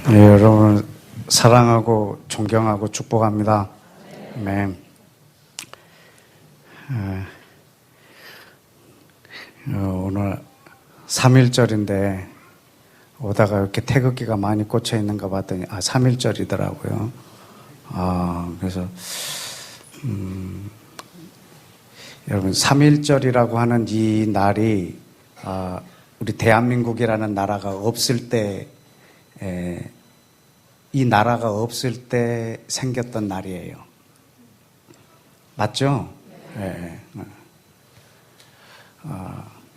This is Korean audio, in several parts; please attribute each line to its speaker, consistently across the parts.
Speaker 1: 네, 여러분 사랑하고 존경하고 축복합니다. 네. 오늘 3.1절인데 오다가 이렇게 태극기가 많이 꽂혀 있는 거 봤더니 3.1절이더라고요. 그래서 여러분 3.1절이라고 하는 이 날이 우리 대한민국이라는 나라가 없을 때 이 나라가 없을 때 생겼던 날이에요. 맞죠? 네.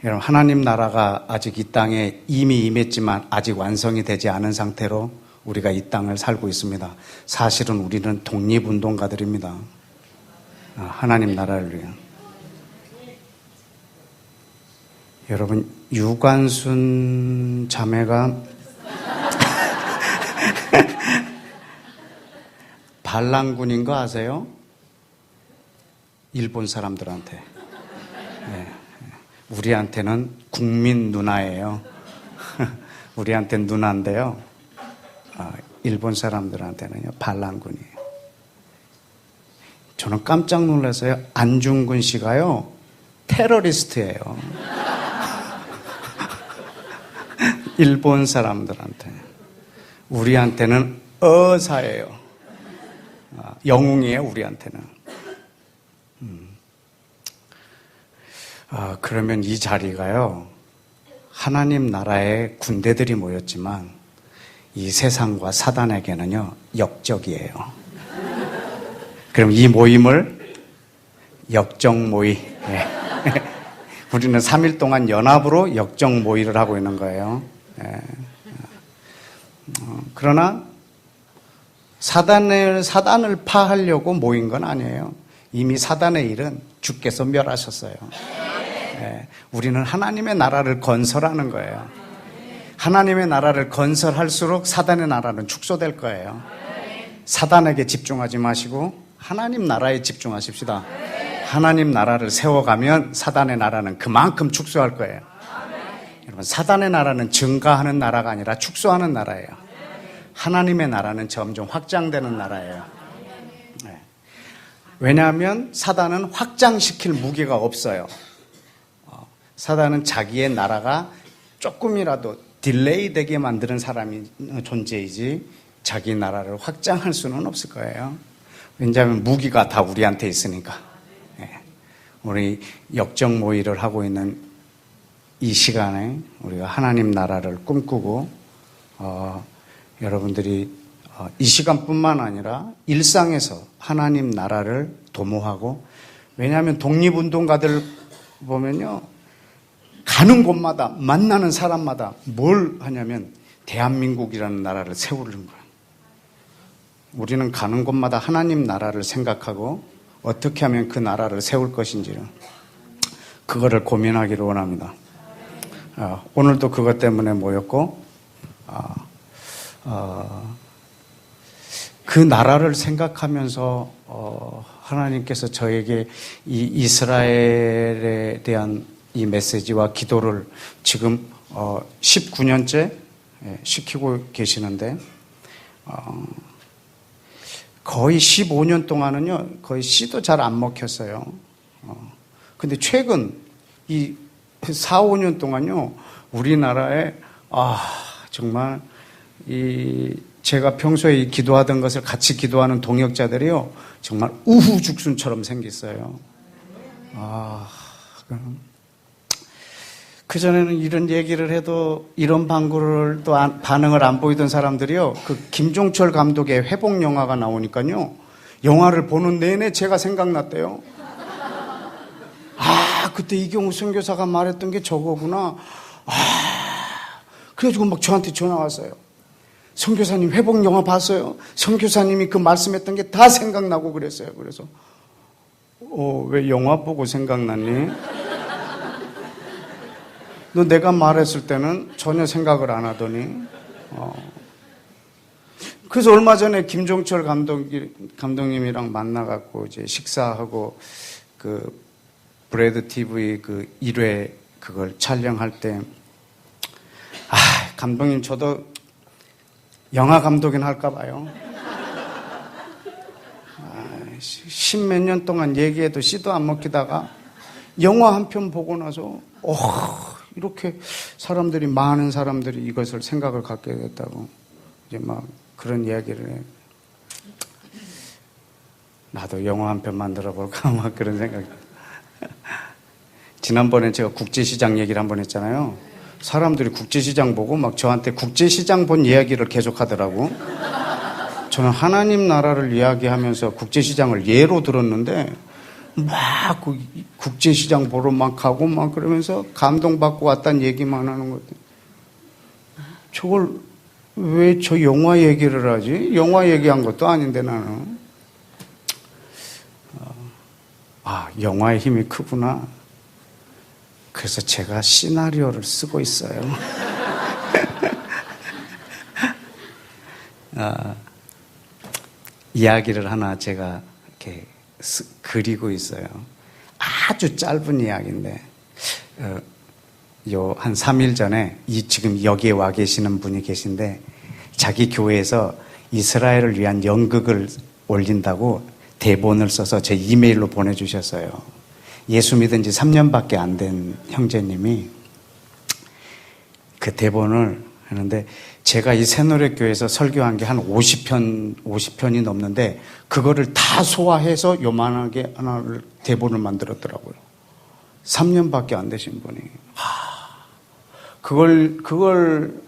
Speaker 1: 여러분 하나님 나라가 아직 이 땅에 이미 임했지만 아직 완성이 되지 않은 상태로 우리가 이 땅을 살고 있습니다. 사실은 우리는 독립운동가들입니다. 하나님 나라를 위한. 여러분 유관순 자매가 반란군인 거 아세요? 일본 사람들한테. 네. 우리한테는 국민 누나예요. 우리한테는 누나인데요. 일본 사람들한테는요, 반란군이에요. 저는 깜짝 놀라서요, 안중근 씨가요, 테러리스트예요. 일본 사람들한테. 우리한테는 어사예요. 영웅이에요, 우리한테는. 그러면 이 자리가요, 하나님 나라의 군대들이 모였지만 이 세상과 사단에게는요, 역적이에요. 그럼 이 모임을 역적 모의. 네. 우리는 3일 동안 연합으로 역적 모의를 하고 있는 거예요. 네. 그러나 사단을 파하려고 모인 건 아니에요. 이미 사단의 일은 주께서 멸하셨어요. 네. 우리는 하나님의 나라를 건설하는 거예요. 하나님의 나라를 건설할수록 사단의 나라는 축소될 거예요. 사단에게 집중하지 마시고 하나님 나라에 집중하십시다. 하나님 나라를 세워가면 사단의 나라는 그만큼 축소할 거예요. 여러분, 사단의 나라는 증가하는 나라가 아니라 축소하는 나라예요. 하나님의 나라는 점점 확장되는 나라예요. 네. 왜냐하면 사단은 확장시킬 무기가 없어요. 사단은 자기의 나라가 조금이라도 딜레이 되게 만드는 사람이 존재이지 자기 나라를 확장할 수는 없을 거예요. 왜냐하면 무기가 다 우리한테 있으니까. 네. 우리 역적 모의를 하고 있는 이 시간에 우리가 하나님 나라를 꿈꾸고 여러분들이 이 시간뿐만 아니라 일상에서 하나님 나라를 도모하고, 왜냐하면 독립운동가들 보면요, 가는 곳마다 만나는 사람마다 뭘 하냐면 대한민국이라는 나라를 세우는 거예요. 우리는 가는 곳마다 하나님 나라를 생각하고 어떻게 하면 그 나라를 세울 것인지를, 그거를 고민하기를 원합니다. 오늘도 그것 때문에 모였고, 그 나라를 생각하면서 하나님께서 저에게 이 이스라엘에 대한 이 메시지와 기도를 지금 19년째 시키고 계시는데, 거의 15년 동안은요, 거의 씨도 잘 안 먹혔어요. 근데 최근 이 4, 5년 동안요, 우리나라에 정말 제가 평소에 기도하던 것을 같이 기도하는 동역자들이요, 정말 우후죽순처럼 생겼어요. 그전에는 이런 얘기를 해도 이런 방구를 또 반응을 안 보이던 사람들이요, 그 김종철 감독의 회복 영화가 나오니까요, 영화를 보는 내내 제가 생각났대요. 그때 이경우 선교사가 말했던 게 저거구나. 그래가지고 막 저한테 전화 왔어요. 선교사님 회복 영화 봤어요? 선교사님이 그 말씀했던 게 다 생각나고 그랬어요. 그래서 왜 영화 보고 생각났니? 너 내가 말했을 때는 전혀 생각을 안 하더니. 그래서 얼마 전에 김종철 감독님이랑 만나갖고 이제 식사하고 그 브레드 TV 그 1회 그걸 촬영할 때, 감독님 저도 영화 감독이나 할까 봐요. 십몇 년 동안 얘기해도 씨도 안 먹히다가 영화 한 편 보고 나서 이렇게 많은 사람들이 이것을 생각을 갖게 됐다고 이제 막 그런 이야기를 해. 나도 영화 한 편 만들어 볼까 막 그런 생각이. 지난번에 제가 국제시장 얘기를 한번 했잖아요. 사람들이 국제시장 보고 막 저한테 국제시장 본 이야기를 계속 하더라고. 저는 하나님 나라를 이야기하면서 국제시장을 예로 들었는데 막 국제시장 보러 막 가고 막 그러면서 감동받고 왔다는 얘기만 하는 거죠. 저걸 왜 저 영화 얘기를 하지? 영화 얘기한 것도 아닌데 나는. 영화의 힘이 크구나. 그래서 제가 시나리오를 쓰고 있어요. 이야기를 하나 제가 이렇게 그리고 있어요. 아주 짧은 이야기인데, 한 3일 전에 지금 여기에 와 계시는 분이 계신데, 자기 교회에서 이스라엘을 위한 연극을 올린다고 대본을 써서 제 이메일로 보내주셨어요. 예수 믿은 지 3년밖에 안 된 형제님이 그 대본을 하는데, 제가 이 새노래교회에서 설교한 게 한 50편이 넘는데 그거를 다 소화해서 요만하게 하나를 대본을 만들었더라고요. 3년밖에 안 되신 분이. 그걸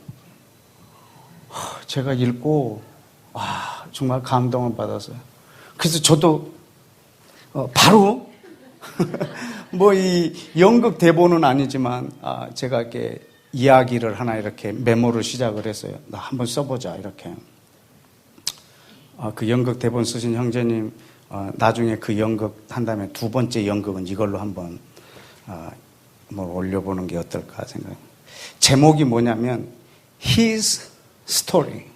Speaker 1: 제가 읽고 정말 감동을 받았어요. 그래서 저도 바로 뭐 이 연극 대본은 아니지만 제가 이렇게 이야기를 하나 이렇게 메모를 시작을 했어요. 나 한번 써보자 이렇게. 그 연극 대본 쓰신 형제님 나중에 그 연극 한 다음에 두 번째 연극은 이걸로 한번 뭐 올려보는 게 어떨까 생각. 제목이 뭐냐면 His Story.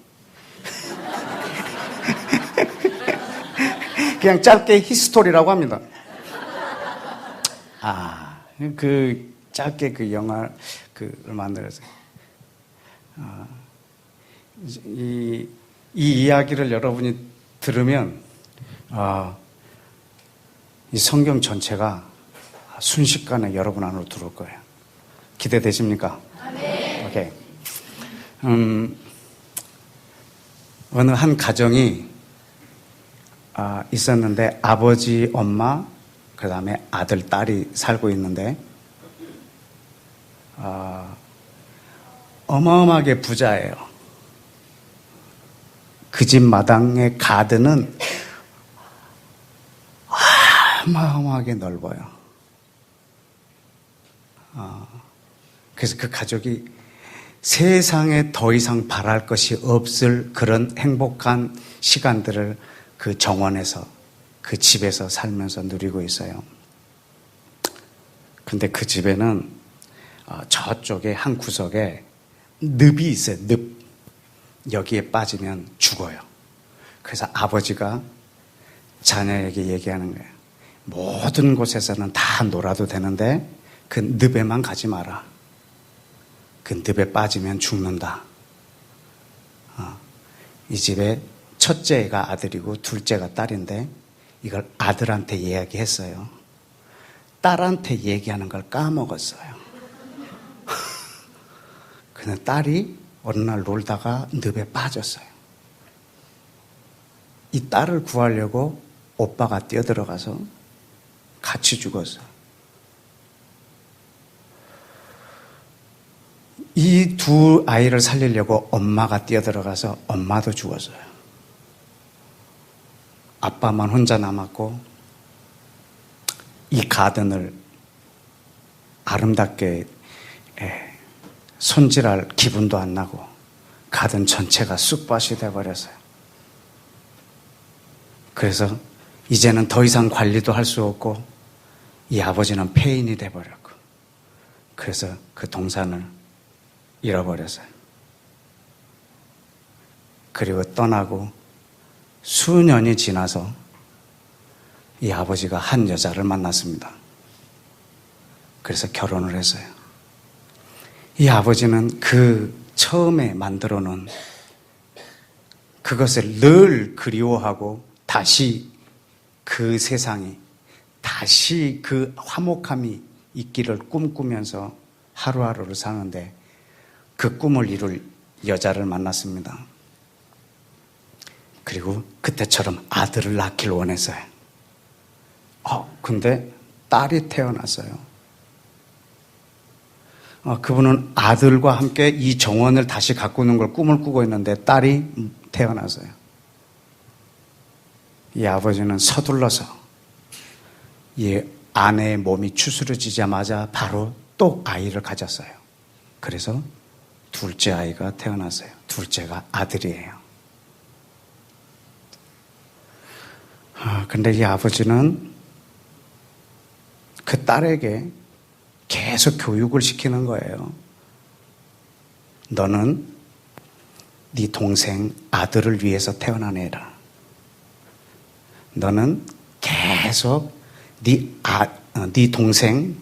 Speaker 1: 그냥 짧게 히스토리라고 합니다. 그 짧게 그 영화 그를 만들었어요. 이 이야기를 여러분이 들으면 이 성경 전체가 순식간에 여러분 안으로 들어올 거예요. 기대되십니까? 네. 오케이. 어느 한 가정이 있었는데 아버지, 엄마, 그 다음에 아들, 딸이 살고 있는데 어마어마하게 부자예요. 그 집 마당의 가든은 어마어마하게 넓어요. 그래서 그 가족이 세상에 더 이상 바랄 것이 없을 그런 행복한 시간들을 그 정원에서, 그 집에서 살면서 누리고 있어요. 근데 그 집에는 저쪽에 한 구석에 늪이 있어요. 늪. 여기에 빠지면 죽어요. 그래서 아버지가 자녀에게 얘기하는 거예요. 모든 곳에서는 다 놀아도 되는데 그 늪에만 가지 마라. 그 늪에 빠지면 죽는다. 이 집에 첫째가 아들이고 둘째가 딸인데 이걸 아들한테 이야기했어요. 딸한테 얘기하는 걸 까먹었어요. 그냥 딸이 어느 날 놀다가 늪에 빠졌어요. 이 딸을 구하려고 오빠가 뛰어들어가서 같이 죽었어요. 이 두 아이를 살리려고 엄마가 뛰어들어가서 엄마도 죽었어요. 아빠만 혼자 남았고 이 가든을 아름답게 손질할 기분도 안 나고 가든 전체가 쑥밭이 돼버렸어요. 그래서 이제는 더 이상 관리도 할 수 없고 이 아버지는 폐인이 돼버렸고 그래서 그 동산을 잃어버렸어요. 그리고 떠나고 수년이 지나서 이 아버지가 한 여자를 만났습니다. 그래서 결혼을 했어요. 이 아버지는 그 처음에 만들어 놓은 그것을 늘 그리워하고 다시 그 세상이, 다시 그 화목함이 있기를 꿈꾸면서 하루하루를 사는데 그 꿈을 이룰 여자를 만났습니다. 그리고 그때처럼 아들을 낳기를 원했어요. 근데 딸이 태어났어요. 그분은 아들과 함께 이 정원을 다시 가꾸는 걸 꿈을 꾸고 있는데 딸이 태어났어요. 이 아버지는 서둘러서 이 아내의 몸이 추스러지자마자 바로 또 아이를 가졌어요. 그래서 둘째 아이가 태어났어요. 둘째가 아들이에요. 근데 이 아버지는 그 딸에게 계속 교육을 시키는 거예요. 너는 네 동생 아들을 위해서 태어난 애라. 너는 계속 네 동생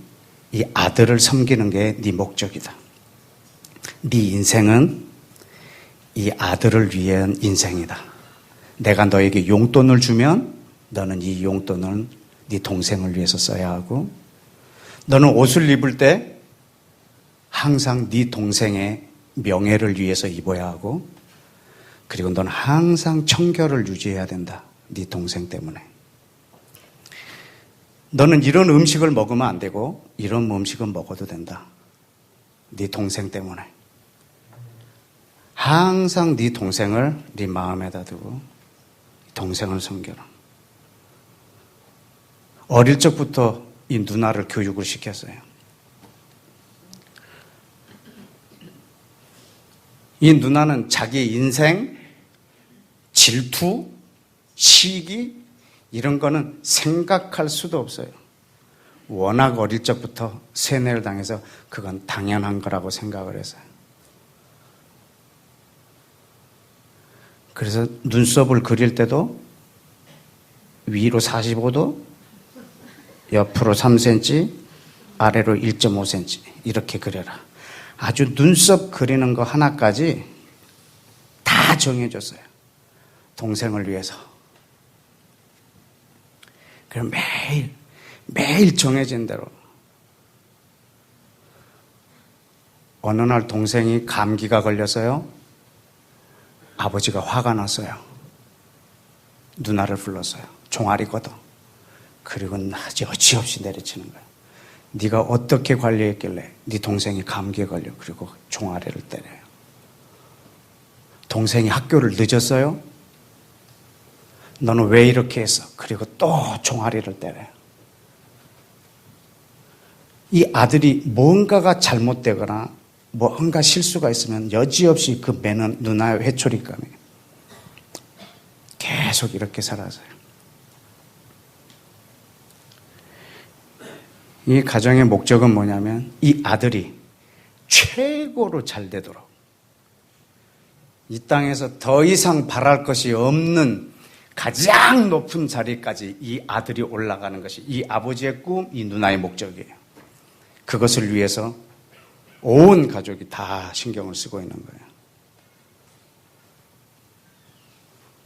Speaker 1: 이 아들을 섬기는 게 네 목적이다. 네 인생은 이 아들을 위한 인생이다. 내가 너에게 용돈을 주면 너는 이 용돈을 네 동생을 위해서 써야 하고, 너는 옷을 입을 때 항상 네 동생의 명예를 위해서 입어야 하고, 그리고 너는 항상 청결을 유지해야 된다. 네 동생 때문에. 너는 이런 음식을 먹으면 안 되고 이런 음식은 먹어도 된다. 네 동생 때문에. 항상 네 동생을 네 마음에다 두고 동생을 섬겨라. 어릴 적부터 이 누나를 교육을 시켰어요. 이 누나는 자기 인생, 질투, 시기 이런 거는 생각할 수도 없어요. 워낙 어릴 적부터 세뇌를 당해서 그건 당연한 거라고 생각을 했어요. 그래서 눈썹을 그릴 때도 위로 45도, 옆으로 3cm, 아래로 1.5cm 이렇게 그려라. 아주 눈썹 그리는 거 하나까지 다 정해줬어요. 동생을 위해서. 그럼 매일 정해진 대로. 어느 날 동생이 감기가 걸려서요. 아버지가 화가 났어요. 누나를 불렀어요. 종아리 걷어. 그리고 어찌없이 내리치는 거예요. 네가 어떻게 관리했길래 네 동생이 감기에 걸려. 그리고 종아리를 때려요. 동생이 학교를 늦었어요. 너는 왜 이렇게 했어? 그리고 또 종아리를 때려요. 이 아들이 뭔가가 잘못되거나 뭔가 실수가 있으면 여지없이 그 매는 누나의 회초리감이 계속 이렇게 살았어요. 이 가정의 목적은 뭐냐면 이 아들이 최고로 잘 되도록, 이 땅에서 더 이상 바랄 것이 없는 가장 높은 자리까지 이 아들이 올라가는 것이 이 아버지의 꿈, 이 누나의 목적이에요. 그것을 위해서 온 가족이 다 신경을 쓰고 있는 거예요.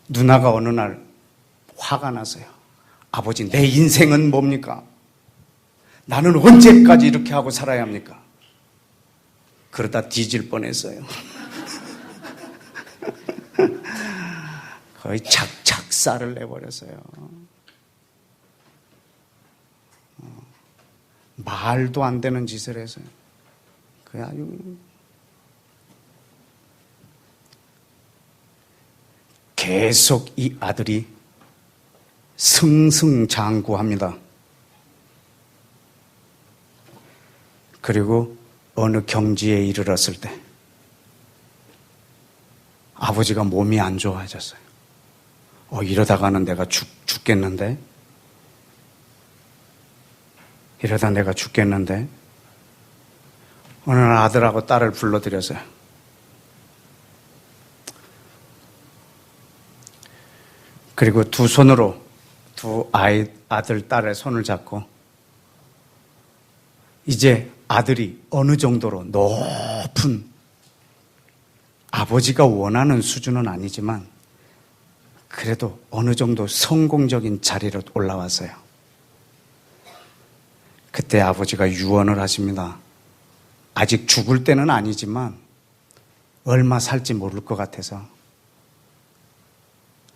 Speaker 1: 누나가 어느 날 화가 나서요. 아버지, 내 인생은 뭡니까? 나는 언제까지 이렇게 하고 살아야 합니까? 그러다 뒤질 뻔했어요. 거의 작살을 내버렸어요. 말도 안 되는 짓을 해서요. 그게 아주 계속 이 아들이 승승장구합니다. 그리고 어느 경지에 이르렀을 때 아버지가 몸이 안 좋아졌어요. 이러다가는 내가 죽겠는데? 이러다 내가 죽겠는데? 어느 날 아들하고 딸을 불러들여서요. 그리고 두 손으로 두 아들, 딸의 손을 잡고 이제 아들이 어느 정도로 높은 아버지가 원하는 수준은 아니지만 그래도 어느 정도 성공적인 자리로 올라왔어요. 그때 아버지가 유언을 하십니다. 아직 죽을 때는 아니지만 얼마 살지 모를 것 같아서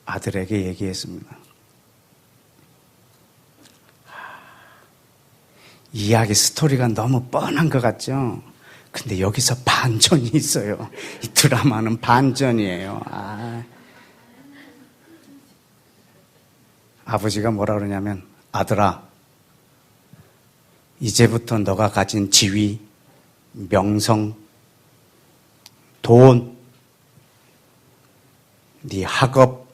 Speaker 1: 아들에게 얘기했습니다. 이야기 스토리가 너무 뻔한 것 같죠? 근데 여기서 반전이 있어요. 이 드라마는 반전이에요. 아버지가 뭐라 그러냐면, 아들아, 이제부터 너가 가진 지위, 명성, 돈, 네 학업,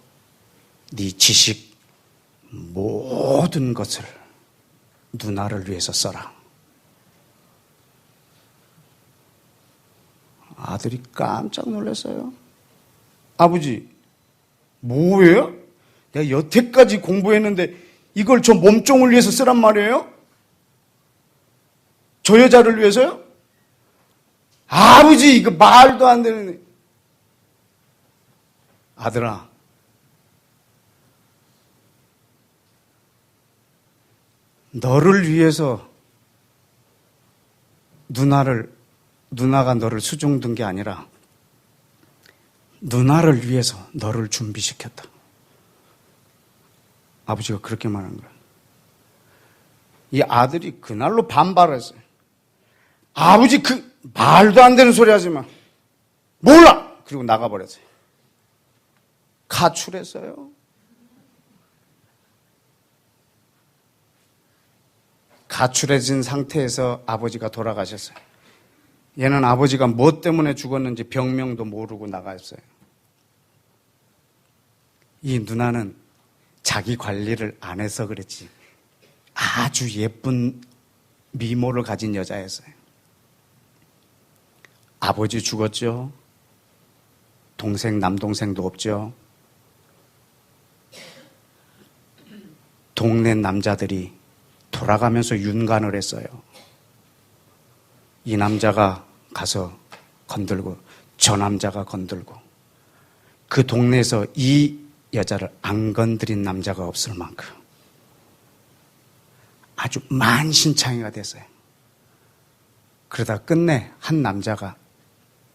Speaker 1: 네 지식, 모든 것을 누나를 위해서 써라. 아들이 깜짝 놀랐어요. 아버지, 뭐예요? 내가 여태까지 공부했는데 이걸 저 몸종을 위해서 쓰란 말이에요? 저 여자를 위해서요? 아버지, 이거 말도 안 되는. 아들아, 너를 위해서 누나가 너를 수종든 게 아니라 누나를 위해서 너를 준비시켰다. 아버지가 그렇게 말한 거야. 이 아들이 그날로 반발했어요. 아버지, 말도 안 되는 소리 하지 마. 몰라! 그리고 나가버렸어요. 가출했어요. 가출해진 상태에서 아버지가 돌아가셨어요. 얘는 아버지가 뭐 때문에 죽었는지 병명도 모르고 나갔어요. 이 누나는 자기 관리를 안 해서 그랬지 아주 예쁜 미모를 가진 여자였어요. 아버지 죽었죠. 동생, 남동생도 없죠. 동네 남자들이 돌아가면서 윤간을 했어요. 이 남자가 가서 건들고 저 남자가 건들고 그 동네에서 이 여자를 안 건드린 남자가 없을 만큼 아주 만신창이가 됐어요. 그러다 끝내 한 남자가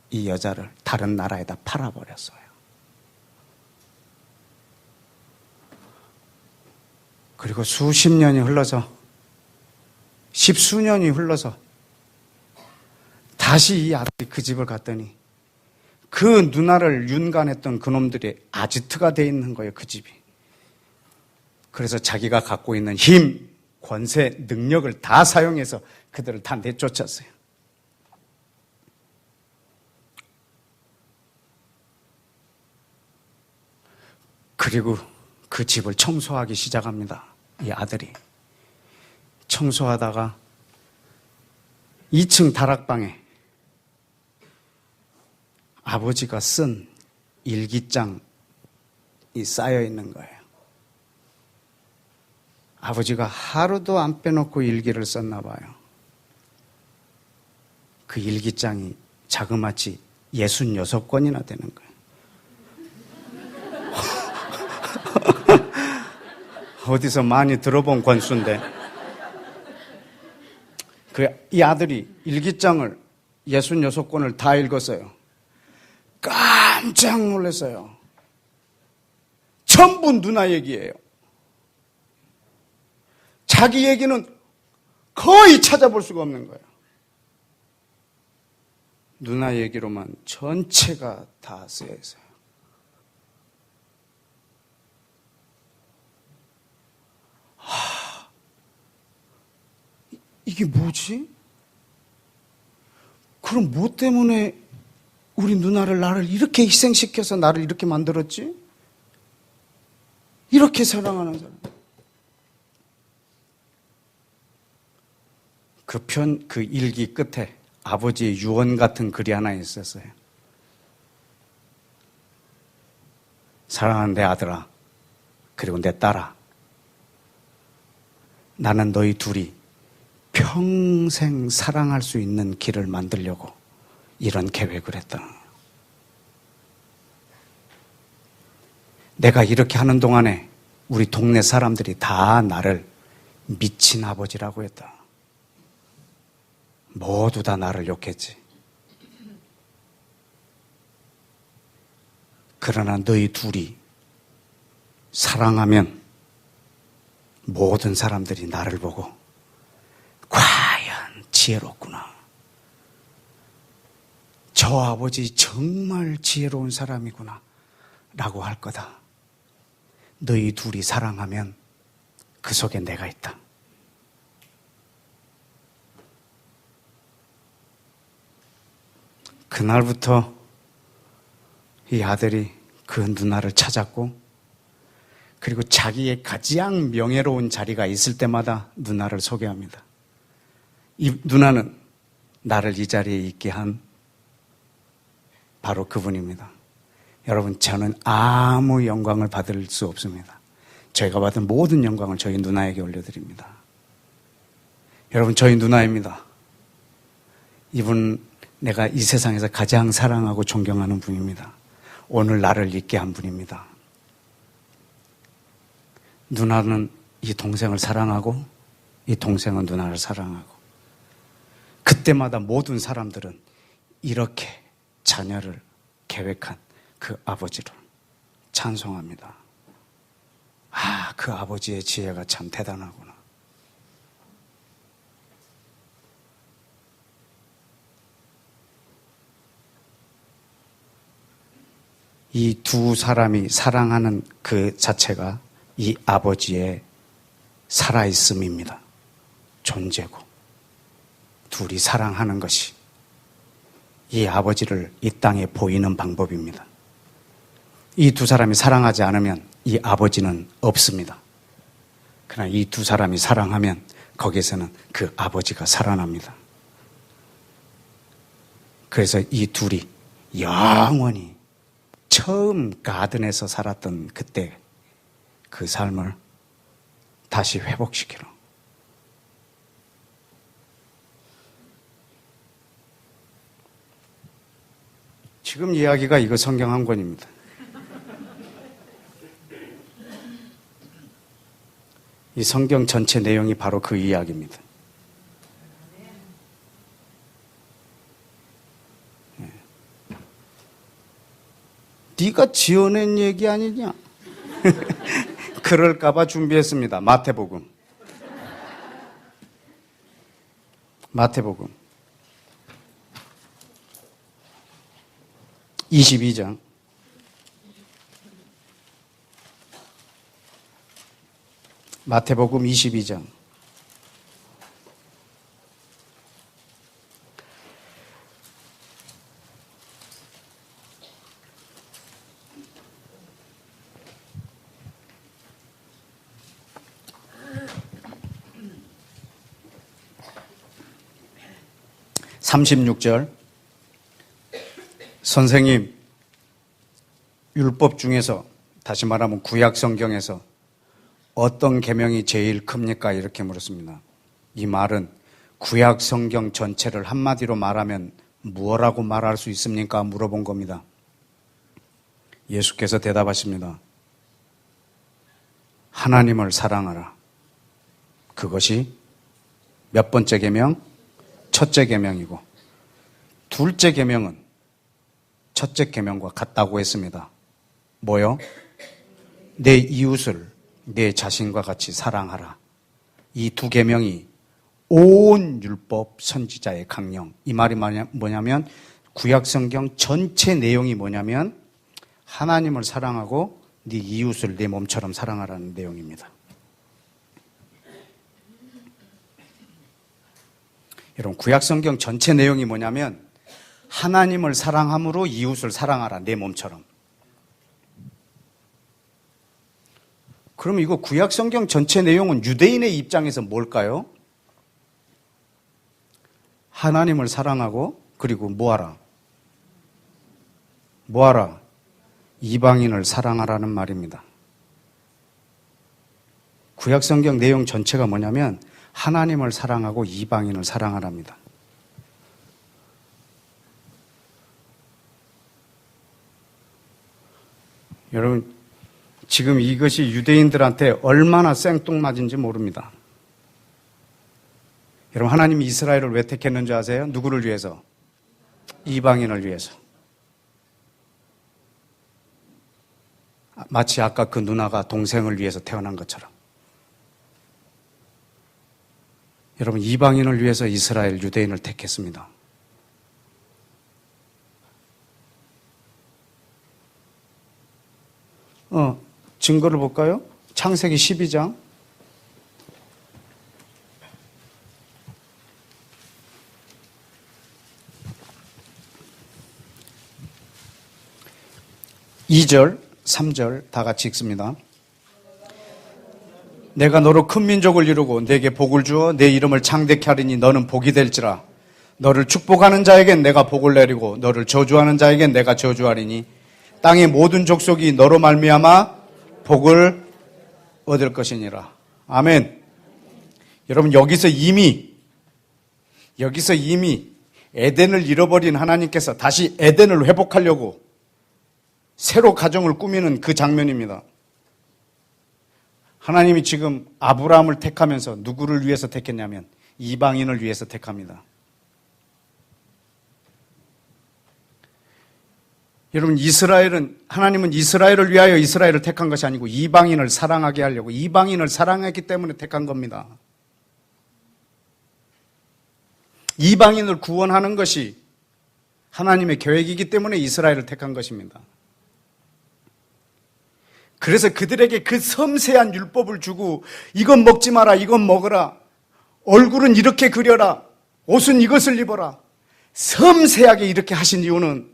Speaker 1: 이 여자를 다른 나라에다 팔아버렸어요. 그리고 수십 년이 흘러서 십수년이 흘러서 다시 이 아들이 그 집을 갔더니 그 누나를 윤간했던 그놈들이 아지트가 돼 있는 거예요, 그 집이. 그래서 자기가 갖고 있는 힘, 권세, 능력을 다 사용해서 그들을 다 내쫓았어요. 그리고 그 집을 청소하기 시작합니다. 이 아들이. 청소하다가 2층 다락방에 아버지가 쓴 일기장이 쌓여 있는 거예요. 아버지가 하루도 안 빼놓고 일기를 썼나 봐요. 그 일기장이 자그마치 66권이나 되는 거예요. 어디서 많이 들어본 권수인데 이 아들이 일기장을 66권을 다 읽었어요. 깜짝 놀랐어요. 전부 누나 얘기예요. 자기 얘기는 거의 찾아볼 수가 없는 거예요. 누나 얘기로만 전체가 다 쓰여 있어요. 이게 뭐지? 그럼 뭐 때문에 우리 누나를 나를 이렇게 희생시켜서 나를 이렇게 만들었지? 이렇게 사랑하는 사람. 그 일기 끝에 아버지의 유언 같은 글이 하나 있었어요. 사랑하는 내 아들아, 그리고 내 딸아, 나는 너희 둘이 평생 사랑할 수 있는 길을 만들려고 이런 계획을 했다. 내가 이렇게 하는 동안에 우리 동네 사람들이 다 나를 미친 아버지라고 했다. 모두 다 나를 욕했지. 그러나 너희 둘이 사랑하면 모든 사람들이 나를 보고 과연 지혜롭구나. 저 아버지 정말 지혜로운 사람이구나 라고 할 거다. 너희 둘이 사랑하면 그 속에 내가 있다. 그날부터 이 아들이 그 누나를 찾았고, 그리고 자기의 가장 명예로운 자리가 있을 때마다 누나를 소개합니다. 이 누나는 나를 이 자리에 있게 한 바로 그분입니다. 여러분, 저는 아무 영광을 받을 수 없습니다. 저희가 받은 모든 영광을 저희 누나에게 올려드립니다. 여러분, 저희 누나입니다. 이분 내가 이 세상에서 가장 사랑하고 존경하는 분입니다. 오늘 나를 있게 한 분입니다. 누나는 이 동생을 사랑하고 이 동생은 누나를 사랑하고, 그때마다 모든 사람들은 이렇게 자녀를 계획한 그 아버지를 찬송합니다. 아, 그 아버지의 지혜가 참 대단하구나. 이 두 사람이 사랑하는 그 자체가 이 아버지의 살아있음입니다. 존재고, 둘이 사랑하는 것이 이 아버지를 이 땅에 보이는 방법입니다. 이 두 사람이 사랑하지 않으면 이 아버지는 없습니다. 그러나 이 두 사람이 사랑하면 거기에서는 그 아버지가 살아납니다. 그래서 이 둘이 영원히 처음 가든에서 살았던 그때 그 삶을 다시 회복시키러, 지금 이야기가 이거 성경 한 권입니다. 이 성경 전체 내용이 바로 그 이야기입니다. 네가 지어낸 얘기 아니냐? 그럴까봐 준비했습니다. 마태복음 22장 22장 36절. 선생님, 율법 중에서, 다시 말하면 구약 성경에서 어떤 계명이 제일 큽니까? 이렇게 물었습니다. 이 말은 구약 성경 전체를 한마디로 말하면 무엇라고 말할 수 있습니까? 물어본 겁니다. 예수께서 대답하십니다. 하나님을 사랑하라. 그것이 몇 번째 계명? 첫째 계명이고, 둘째 계명은 첫째 계명과 같다고 했습니다. 뭐요? 내 이웃을 내 자신과 같이 사랑하라. 이 두 계명이 온 율법 선지자의 강령. 이 말이 뭐냐면 구약 성경 전체 내용이 뭐냐면 하나님을 사랑하고 네 이웃을 내 몸처럼 사랑하라는 내용입니다. 여러분, 구약 성경 전체 내용이 뭐냐면 하나님을 사랑함으로 이웃을 사랑하라, 내 몸처럼. 그럼 이거 구약 성경 전체 내용은 유대인의 입장에서 뭘까요? 하나님을 사랑하고, 그리고 뭐하라? 이방인을 사랑하라는 말입니다. 구약 성경 내용 전체가 뭐냐면 하나님을 사랑하고 이방인을 사랑하랍니다. 여러분, 지금 이것이 유대인들한테 얼마나 생뚱맞은지 모릅니다. 여러분, 하나님이 이스라엘을 왜 택했는지 아세요? 누구를 위해서? 이방인을 위해서. 마치 아까 그 누나가 동생을 위해서 태어난 것처럼. 여러분, 이방인을 위해서 이스라엘 유대인을 택했습니다. 증거를 볼까요? 창세기 12장. (2절) 3절 다 같이 읽습니다. 내가 너로 큰 민족을 이루고 내게 복을 주어 내 이름을 창대케 하리니 너는 복이 될지라. 너를 축복하는 자에겐 내가 복을 내리고 너를 저주하는 자에겐 내가 저주하리니 땅의 모든 족속이 너로 말미암아 복을 얻을 것이니라. 아멘. 여러분, 여기서 이미 에덴을 잃어버린 하나님께서 다시 에덴을 회복하려고 새로 가정을 꾸미는 그 장면입니다. 하나님이 지금 아브라함을 택하면서 누구를 위해서 택했냐면 이방인을 위해서 택합니다. 여러분, 하나님은 이스라엘을 위하여 이스라엘을 택한 것이 아니고 이방인을 사랑하게 하려고, 이방인을 사랑했기 때문에 택한 겁니다. 이방인을 구원하는 것이 하나님의 계획이기 때문에 이스라엘을 택한 것입니다. 그래서 그들에게 그 섬세한 율법을 주고 이건 먹지 마라, 이건 먹어라, 얼굴은 이렇게 그려라, 옷은 이것을 입어라, 섬세하게 이렇게 하신 이유는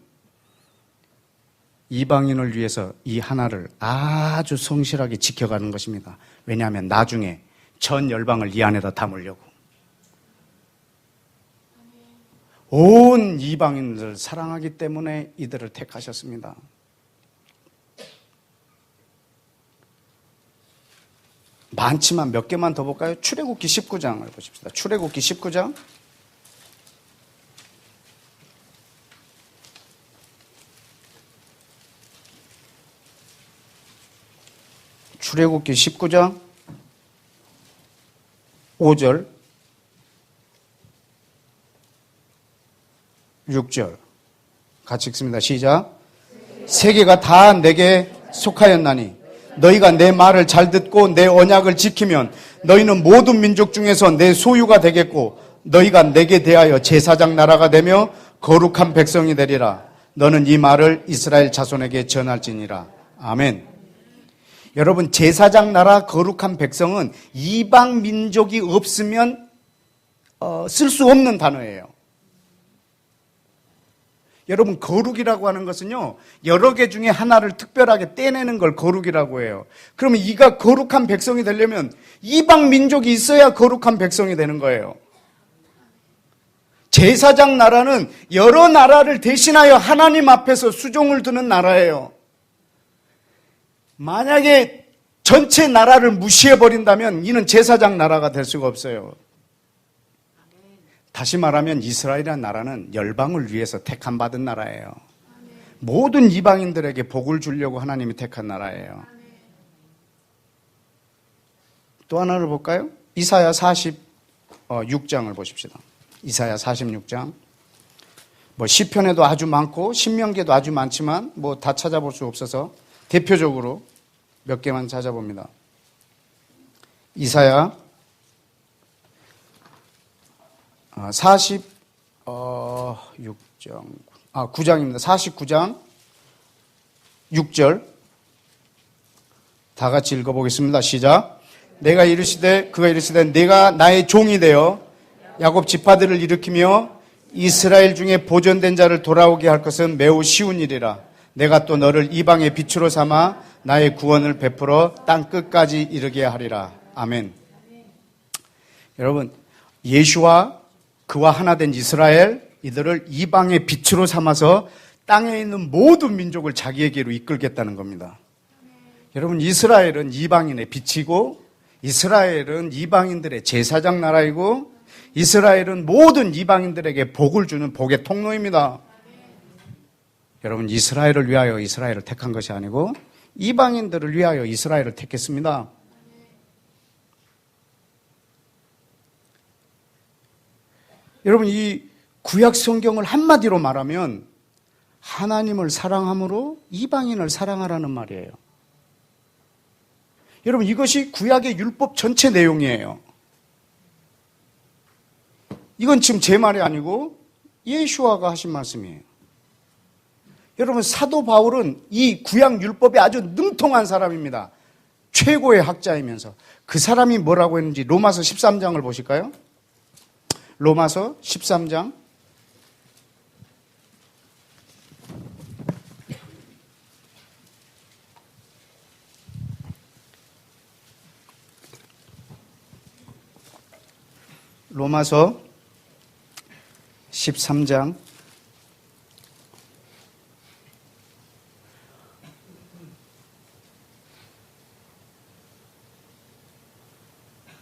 Speaker 1: 이방인을 위해서 이 하나를 아주 성실하게 지켜가는 것입니다. 왜냐하면 나중에 전 열방을 이 안에다 담으려고. 온 이방인들을 사랑하기 때문에 이들을 택하셨습니다. 많지만 몇 개만 더 볼까요? 출애굽기 19장을 보십시다. 출애굽기 19장. 출애굽기 19장 5절 6절 같이 읽습니다. 시작. 세계가 다 내게 속하였나니 너희가 내 말을 잘 듣고 내 언약을 지키면 너희는 모든 민족 중에서 내 소유가 되겠고 너희가 내게 대하여 제사장 나라가 되며 거룩한 백성이 되리라. 너는 이 말을 이스라엘 자손에게 전할지니라. 아멘. 여러분, 제사장 나라, 거룩한 백성은 이방 민족이 없으면 쓸 수 없는 단어예요. 여러분, 거룩이라고 하는 것은요, 여러 개 중에 하나를 특별하게 떼내는 걸 거룩이라고 해요. 그러면 이가 거룩한 백성이 되려면 이방 민족이 있어야 거룩한 백성이 되는 거예요. 제사장 나라는 여러 나라를 대신하여 하나님 앞에서 수종을 두는 나라예요. 만약에 전체 나라를 무시해버린다면 이는 제사장 나라가 될 수가 없어요. 다시 말하면 이스라엘이라는 나라는 열방을 위해서 택함받은 나라예요. 모든 이방인들에게 복을 주려고 하나님이 택한 나라예요. 또 하나를 볼까요? 이사야 46장을 보십시다. 이사야 46장. 시편에도 아주 많고 신명기에도 아주 많지만 다 찾아볼 수 없어서 대표적으로 몇 개만 찾아봅니다. 이사야 9장입니다. 49장 6절 다 같이 읽어보겠습니다. 시작. 그가 이르시되 내가 나의 종이 되어 야곱 지파들을 일으키며 이스라엘 중에 보존된 자를 돌아오게 할 것은 매우 쉬운 일이라. 내가 또 너를 이방의 빛으로 삼아 나의 구원을 베풀어 땅 끝까지 이르게 하리라. 아멘. 여러분, 예수와 그와 하나 된 이스라엘, 이들을 이방의 빛으로 삼아서 땅에 있는 모든 민족을 자기에게로 이끌겠다는 겁니다. 여러분, 이스라엘은 이방인의 빛이고, 이스라엘은 이방인들의 제사장 나라이고, 이스라엘은 모든 이방인들에게 복을 주는 복의 통로입니다. 여러분, 이스라엘을 위하여 이스라엘을 택한 것이 아니고 이방인들을 위하여 이스라엘을 택했습니다. 여러분, 이 구약 성경을 한마디로 말하면 하나님을 사랑함으로 이방인을 사랑하라는 말이에요. 여러분, 이것이 구약의 율법 전체 내용이에요. 이건 지금 제 말이 아니고 예수와가 하신 말씀이에요. 여러분, 사도 바울은 이 구약 율법에 아주 능통한 사람입니다. 최고의 학자이면서. 그 사람이 뭐라고 했는지 로마서 13장을 보실까요? 로마서 13장. 로마서 13장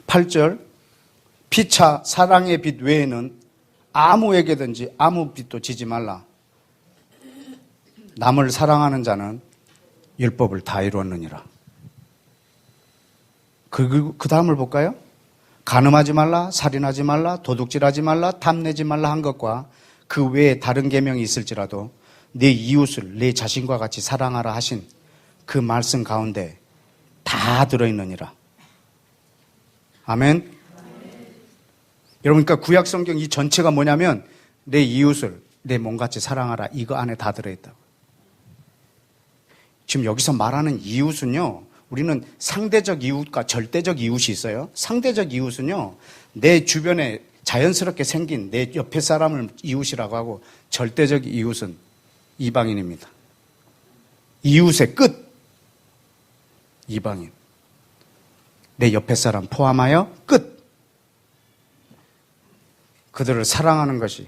Speaker 1: 8절, 피차 사랑의 빛 외에는 아무에게든지 아무 빛도 지지 말라. 남을 사랑하는 자는 율법을 다 이루었느니라. 그 다음을 볼까요? 간음하지 말라, 살인하지 말라, 도둑질하지 말라, 탐내지 말라 한 것과 그 외에 다른 계명이 있을지라도 내 이웃을 내 자신과 같이 사랑하라 하신 그 말씀 가운데 다 들어있느니라. 아멘. 여러분, 그러니까 구약 성경 이 전체가 뭐냐면 내 이웃을 내 몸같이 사랑하라, 이거 안에 다 들어있다고. 지금 여기서 말하는 이웃은요, 우리는 상대적 이웃과 절대적 이웃이 있어요. 상대적 이웃은요, 내 주변에 자연스럽게 생긴 내 옆에 사람을 이웃이라고 하고, 절대적 이웃은 이방인입니다. 이웃의 끝, 이방인. 내 옆에 사람 포함하여 끝. 그들을 사랑하는 것이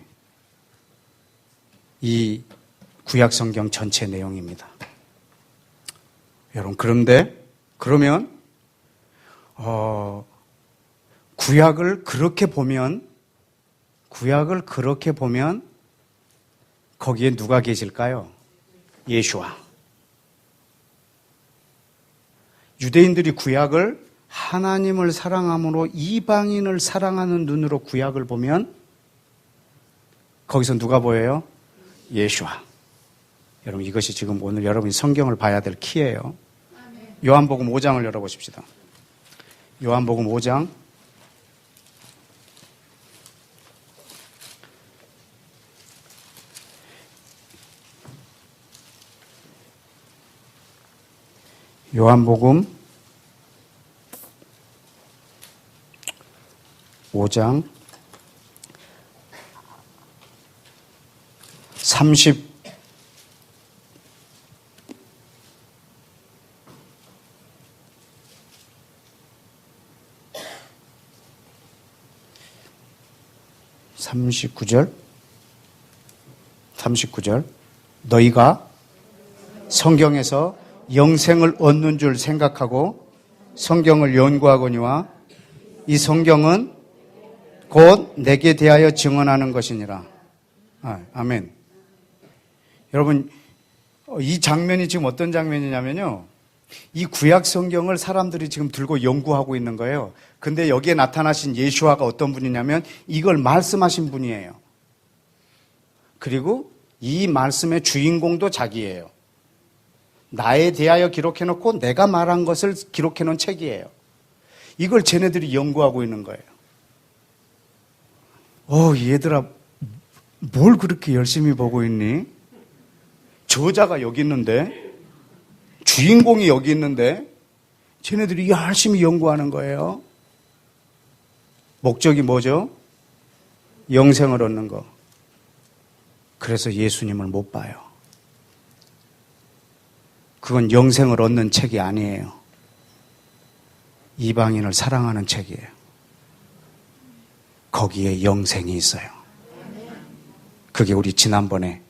Speaker 1: 이 구약 성경 전체 내용입니다. 여러분, 그러면 구약을 그렇게 보면 거기에 누가 계실까요? 예수와. 유대인들이 구약을 하나님을 사랑함으로 이방인을 사랑하는 눈으로 구약을 보면 거기서 누가 보여요? 예수와. 여러분, 이것이 지금 오늘 여러분이 성경을 봐야 될 키예요. 요한복음 5장을 열어보십시다. 요한복음 5장. 요한복음 5장 39절 너희가 성경에서 영생을 얻는 줄 생각하고 성경을 연구하거니와 이 성경은 곧 내게 대하여 증언하는 것이니라. 아멘. 여러분, 이 장면이 지금 어떤 장면이냐면요, 이 구약 성경을 사람들이 지금 들고 연구하고 있는 거예요. 근데 여기에 나타나신 예수와가 어떤 분이냐면 이걸 말씀하신 분이에요. 그리고 이 말씀의 주인공도 자기예요. 나에 대하여 기록해놓고 내가 말한 것을 기록해놓은 책이에요. 이걸 쟤네들이 연구하고 있는 거예요. 얘들아, 뭘 그렇게 열심히 보고 있니? 저자가 여기 있는데, 주인공이 여기 있는데, 쟤네들이 열심히 연구하는 거예요. 목적이 뭐죠? 영생을 얻는 거. 그래서 예수님을 못 봐요. 그건 영생을 얻는 책이 아니에요. 이방인을 사랑하는 책이에요. 거기에 영생이 있어요. 그게 우리 지난번에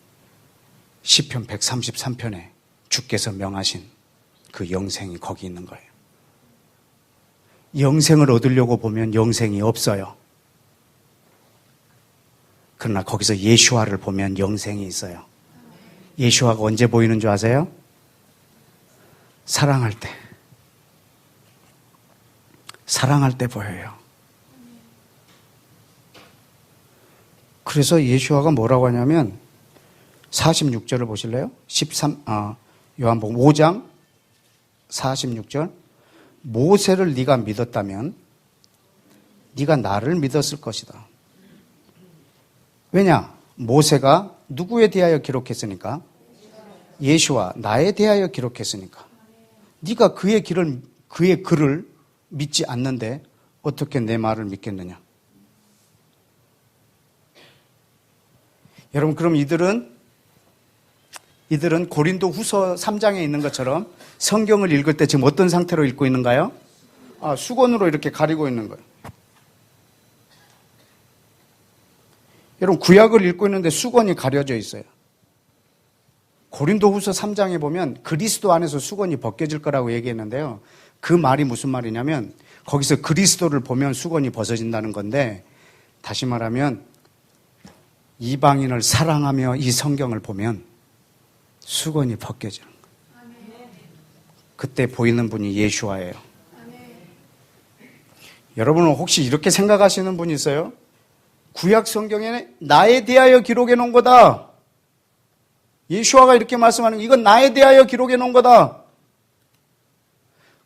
Speaker 1: 시편 133편에 주께서 명하신 그 영생이 거기 있는 거예요. 영생을 얻으려고 보면 영생이 없어요. 그러나 거기서 예수와를 보면 영생이 있어요. 예수와가 언제 보이는 줄 아세요? 사랑할 때 보여요. 그래서 예수와가 뭐라고 하냐면 46절을 보실래요? 요한복음 5장 46절. 모세를 네가 믿었다면 네가 나를 믿었을 것이다. 왜냐? 모세가 누구에 대하여 기록했으니까? 예수와 나에 대하여 기록했으니까. 네가 그의 글을 믿지 않는데 어떻게 내 말을 믿겠느냐? 여러분, 그럼 이들은 고린도 후서 3장에 있는 것처럼 성경을 읽을 때 지금 어떤 상태로 읽고 있는가요? 수건으로 이렇게 가리고 있는 거예요. 여러분, 구약을 읽고 있는데 수건이 가려져 있어요. 고린도 후서 3장에 보면 그리스도 안에서 수건이 벗겨질 거라고 얘기했는데요. 그 말이 무슨 말이냐면 거기서 그리스도를 보면 수건이 벗어진다는 건데, 다시 말하면 이방인을 사랑하며 이 성경을 보면 수건이 벗겨지는 거예요. 그때 보이는 분이 예수와예요. 여러분은 혹시 이렇게 생각하시는 분이 있어요? 구약 성경에 나에 대하여 기록해 놓은 거다. 예수와가 이렇게 말씀하는 거, 이건 나에 대하여 기록해 놓은 거다.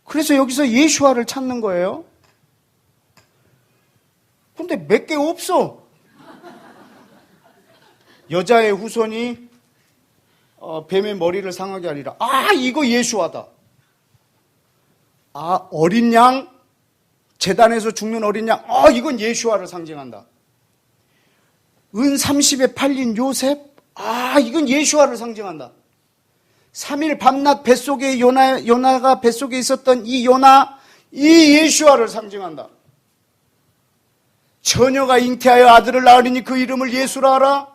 Speaker 1: 그래서 여기서 예수와를 찾는 거예요. 근데 몇 개 없어. 여자의 후손이 뱀의 머리를 상하게 하리라. 이거 예수와다. 어린 양, 제단에서 죽는 어린 양, 이건 예수와를 상징한다. 은 30에 팔린 요셉, 이건 예수와를 상징한다. 3일 밤낮 뱃속에 요나가 뱃속에 있었던 이 요나, 이 예수와를 상징한다. 처녀가 잉태하여 아들을 낳으리니 그 이름을 예수라 하라.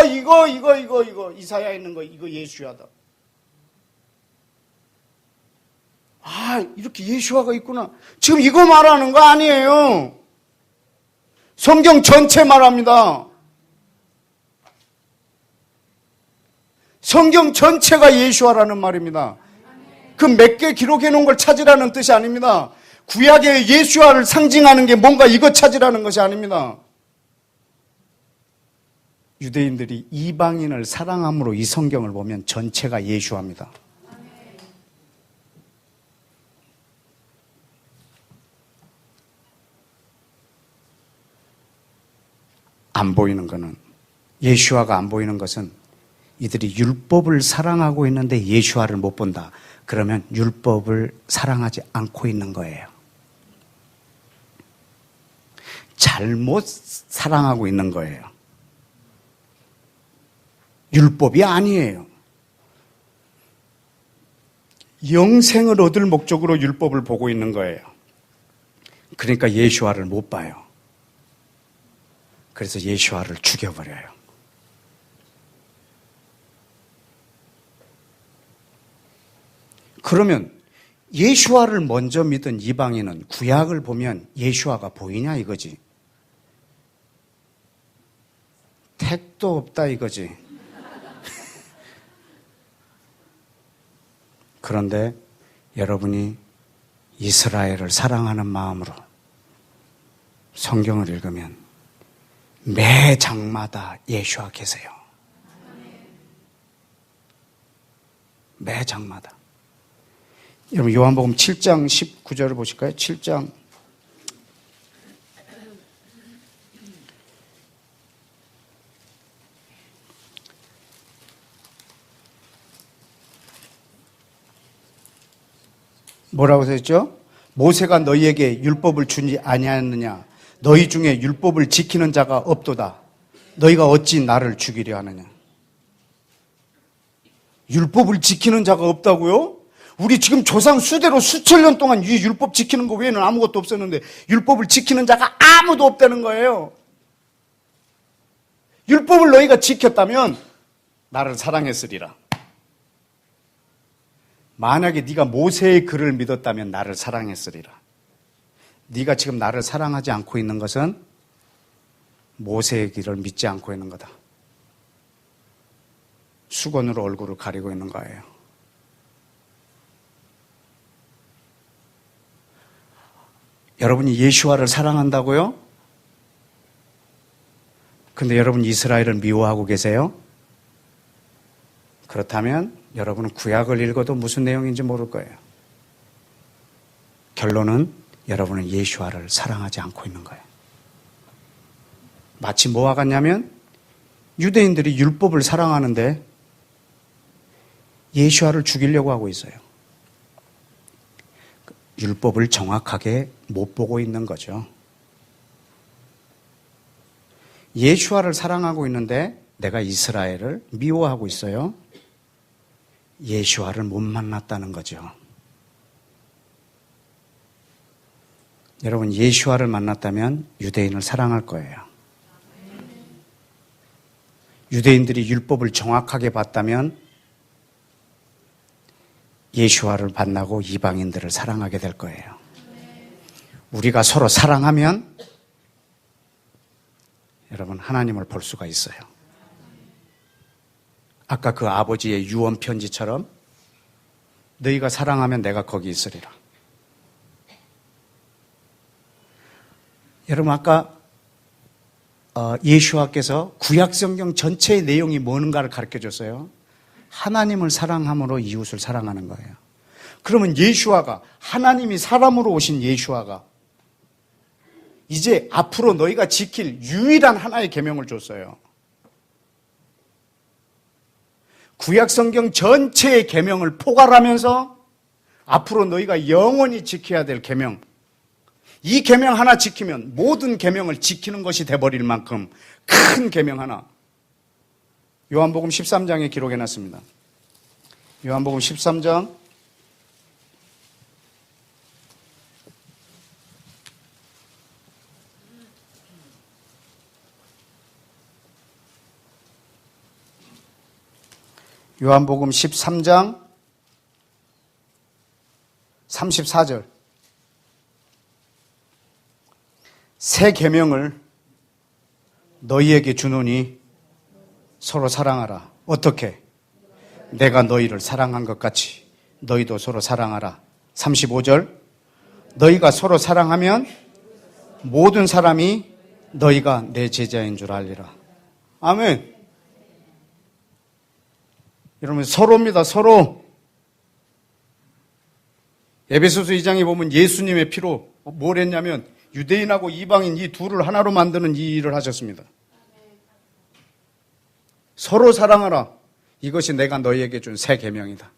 Speaker 1: 이거 이사야에 있는 거 이거 예수야다. 이렇게 예수와가 있구나. 지금 이거 말하는 거 아니에요. 성경 전체 말합니다. 성경 전체가 예수와라는 말입니다. 그 몇 개 기록해 놓은 걸 찾으라는 뜻이 아닙니다. 구약의 예수와를 상징하는 게 뭔가 이거 찾으라는 것이 아닙니다. 유대인들이 이방인을 사랑함으로 이 성경을 보면 전체가 예수와입니다. 안 보이는 것은, 예수와가 안 보이는 것은 이들이 율법을 사랑하고 있는데 예수와를 못 본다. 그러면 율법을 사랑하지 않고 있는 거예요. 잘못 사랑하고 있는 거예요. 율법이 아니에요. 영생을 얻을 목적으로 율법을 보고 있는 거예요. 그러니까 예수와를 못 봐요. 그래서 예수와를 죽여버려요. 그러면 예수와를 먼저 믿은 이방인은 구약을 보면 예수와가 보이냐 이거지. 택도 없다 이거지. 그런데 여러분이 이스라엘을 사랑하는 마음으로 성경을 읽으면 매 장마다 예수와 계세요. 매 장마다. 여러분 요한복음 7장 19절을 보실까요? 7장 뭐라고 했죠? 모세가 너희에게 율법을 주지 아니하였느냐? 너희 중에 율법을 지키는 자가 없도다. 너희가 어찌 나를 죽이려 하느냐? 율법을 지키는 자가 없다고요? 우리 지금 조상 수대로 수천 년 동안 이 율법 지키는 거 외에는 아무것도 없었는데 율법을 지키는 자가 아무도 없다는 거예요. 율법을 너희가 지켰다면 나를 사랑했으리라. 만약에 네가 모세의 글을 믿었다면 나를 사랑했으리라. 네가 지금 나를 사랑하지 않고 있는 것은 모세의 길을 믿지 않고 있는 거다. 수건으로 얼굴을 가리고 있는 거예요. 여러분이 예수와를 사랑한다고요? 근데 여러분 이스라엘을 미워하고 계세요? 그렇다면 여러분은 구약을 읽어도 무슨 내용인지 모를 거예요. 결론은 여러분은 예수와를 사랑하지 않고 있는 거예요. 마치 뭐와 같냐면 유대인들이 율법을 사랑하는데 예수와를 죽이려고 하고 있어요. 율법을 정확하게 못 보고 있는 거죠. 예수와를 사랑하고 있는데 내가 이스라엘을 미워하고 있어요. 예수와를 못 만났다는 거죠. 여러분 예수와를 만났다면 유대인을 사랑할 거예요. 유대인들이 율법을 정확하게 봤다면 예수와를 만나고 이방인들을 사랑하게 될 거예요. 우리가 서로 사랑하면 여러분 하나님을 볼 수가 있어요. 아까 그 아버지의 유언 편지처럼 너희가 사랑하면 내가 거기 있으리라. 여러분 아까 예수와께서 구약성경 전체의 내용이 뭔가를 가르쳐줬어요. 하나님을 사랑함으로 이웃을 사랑하는 거예요. 그러면 예수와가 하나님이 사람으로 오신 예수와가 이제 앞으로 너희가 지킬 유일한 하나의 계명을 줬어요. 구약성경 전체의 계명을 포괄하면서 앞으로 너희가 영원히 지켜야 될 계명, 이 계명 하나 지키면 모든 계명을 지키는 것이 돼버릴 만큼 큰 계명 하나, 요한복음 13장에 기록해놨습니다. 요한복음 13장 13장 34절. 새 계명을 너희에게 주노니 서로 사랑하라. 어떻게? 내가 너희를 사랑한 것 같이 너희도 서로 사랑하라. 35절. 너희가 서로 사랑하면 모든 사람이 너희가 내 제자인 줄 알리라. 아멘. 여러분 서로입니다. 서로. 에베소서 2장에 보면 예수님의 피로 뭘 했냐면 유대인하고 이방인 이 둘을 하나로 만드는 이 일을 하셨습니다. 서로 사랑하라. 이것이 내가 너희에게 준 새 계명이다.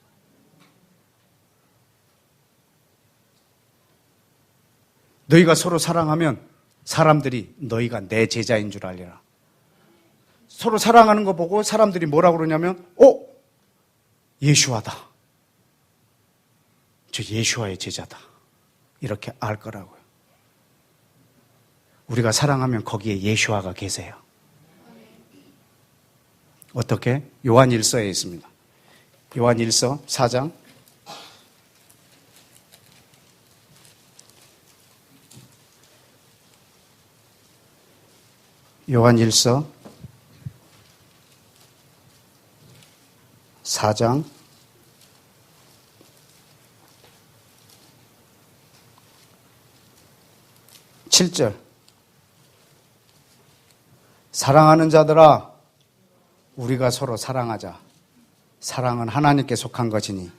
Speaker 1: 너희가 서로 사랑하면 사람들이 너희가 내 제자인 줄 알리라. 서로 사랑하는 거 보고 사람들이 뭐라고 그러냐면 예수와다. 저 예수와의 제자다. 이렇게 알 거라고요. 우리가 사랑하면 거기에 예수와가 계세요. 어떻게? 요한 1서에 있습니다. 요한 1서 4장 요한 1서 4장 7절. 사랑하는 자들아 우리가 서로 사랑하자. 사랑은 하나님께 속한 것이니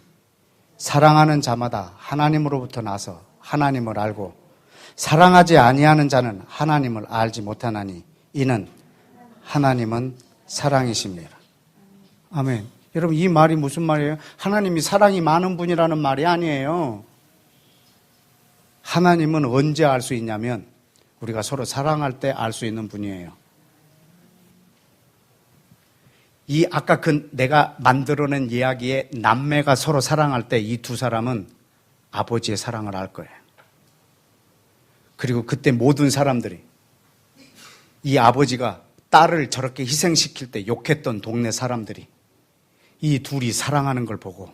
Speaker 1: 사랑하는 자마다 하나님으로부터 나서 하나님을 알고 사랑하지 아니하는 자는 하나님을 알지 못하나니 이는 하나님은 사랑이십니다. 아멘. 여러분 이 말이 무슨 말이에요? 하나님이 사랑이 많은 분이라는 말이 아니에요. 하나님은 언제 알 수 있냐면 우리가 서로 사랑할 때 알 수 있는 분이에요. 이 아까 내가 만들어낸 이야기에 남매가 서로 사랑할 때 이 두 사람은 아버지의 사랑을 알 거예요. 그리고 그때 모든 사람들이 이 아버지가 딸을 저렇게 희생시킬 때 욕했던 동네 사람들이 이 둘이 사랑하는 걸 보고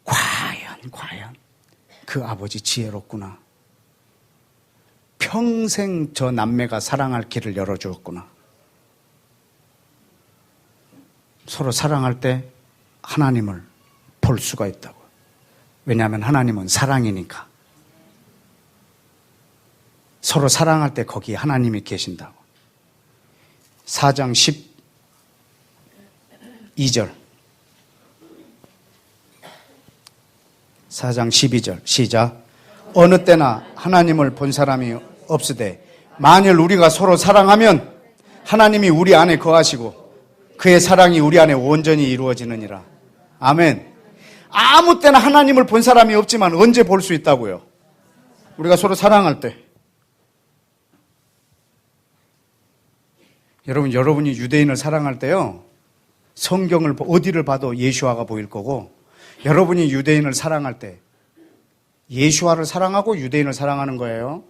Speaker 1: 과연 그 아버지 지혜롭구나. 평생 저 남매가 사랑할 길을 열어주었구나. 서로 사랑할 때 하나님을 볼 수가 있다고. 왜냐하면 하나님은 사랑이니까. 서로 사랑할 때 거기 하나님이 계신다고. 4장 12절. 4장 12절 시작. 어느 때나 하나님을 본 사람이 없으되 만일 우리가 서로 사랑하면 하나님이 우리 안에 거하시고 그의 사랑이 우리 안에 온전히 이루어지느니라. 아멘. 아무 때나 하나님을 본 사람이 없지만 언제 볼 수 있다고요? 우리가 서로 사랑할 때. 여러분이 유대인을 사랑할 때요, 성경을 어디를 봐도 예수화가 보일 거고, 여러분이 유대인을 사랑할 때 예수화를 사랑하고 유대인을 사랑하는 거예요.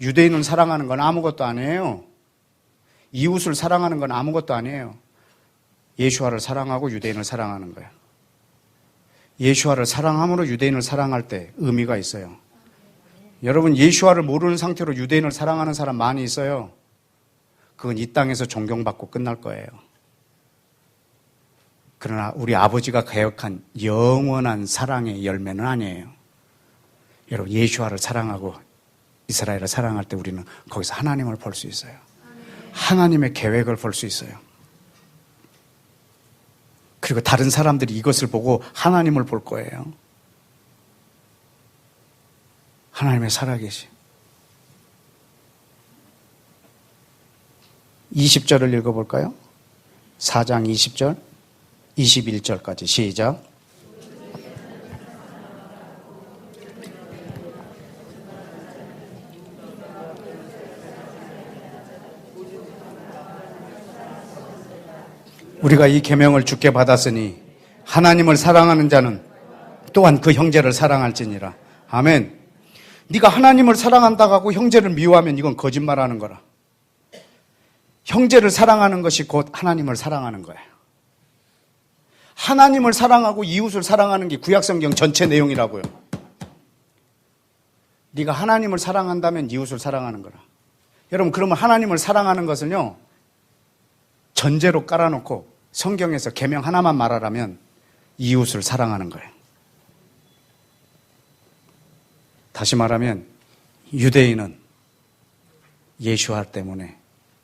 Speaker 1: 유대인을 사랑하는 건 아무것도 아니에요. 이웃을 사랑하는 건 아무것도 아니에요. 예수화를 사랑하고 유대인을 사랑하는 거예요. 예수화를 사랑함으로 유대인을 사랑할 때 의미가 있어요. 여러분, 예수화를 모르는 상태로 유대인을 사랑하는 사람 많이 있어요. 그건 이 땅에서 존경받고 끝날 거예요. 그러나 우리 아버지가 개혁한 영원한 사랑의 열매는 아니에요. 여러분, 예수화를 사랑하고 이스라엘을 사랑할 때 우리는 거기서 하나님을 볼 수 있어요. 하나님의 계획을 볼 수 있어요. 그리고 다른 사람들이 이것을 보고 하나님을 볼 거예요. 하나님의 살아계심. 20절을 읽어볼까요? 4장 20절, 21절까지 시작. 우리가 이 계명을 주께 받았으니 하나님을 사랑하는 자는 또한 그 형제를 사랑할지니라. 아멘. 네가 하나님을 사랑한다고 하고 형제를 미워하면 이건 거짓말하는 거라. 형제를 사랑하는 것이 곧 하나님을 사랑하는 거예요. 하나님을 사랑하고 이웃을 사랑하는 게 구약성경 전체 내용이라고요. 네가 하나님을 사랑한다면 이웃을 사랑하는 거라. 여러분, 그러면 하나님을 사랑하는 것은요, 전제로 깔아놓고 성경에서 계명 하나만 말하라면 이웃을 사랑하는 거예요. 다시 말하면 유대인은 예수화 때문에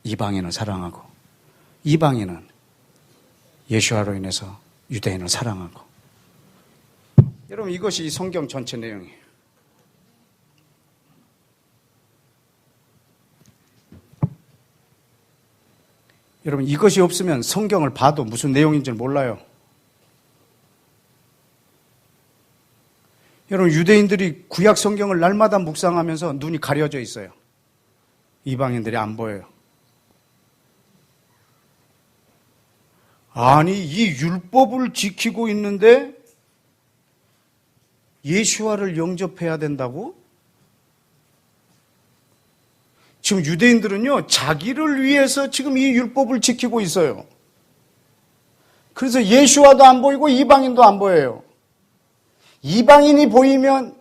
Speaker 1: 이방인을 사랑하고, 이방인은 예수화로 인해서 유대인을 사랑하고. 여러분, 이것이 이 성경 전체 내용이에요. 여러분, 이것이 없으면 성경을 봐도 무슨 내용인지 몰라요. 여러분, 유대인들이 구약 성경을 날마다 묵상하면서 눈이 가려져 있어요. 이방인들이 안 보여요. 아니, 이 율법을 지키고 있는데 예수화를 영접해야 된다고? 지금 유대인들은요, 자기를 위해서 지금 이 율법을 지키고 있어요. 그래서 예수화도 안 보이고 이방인도 안 보여요. 이방인이 보이면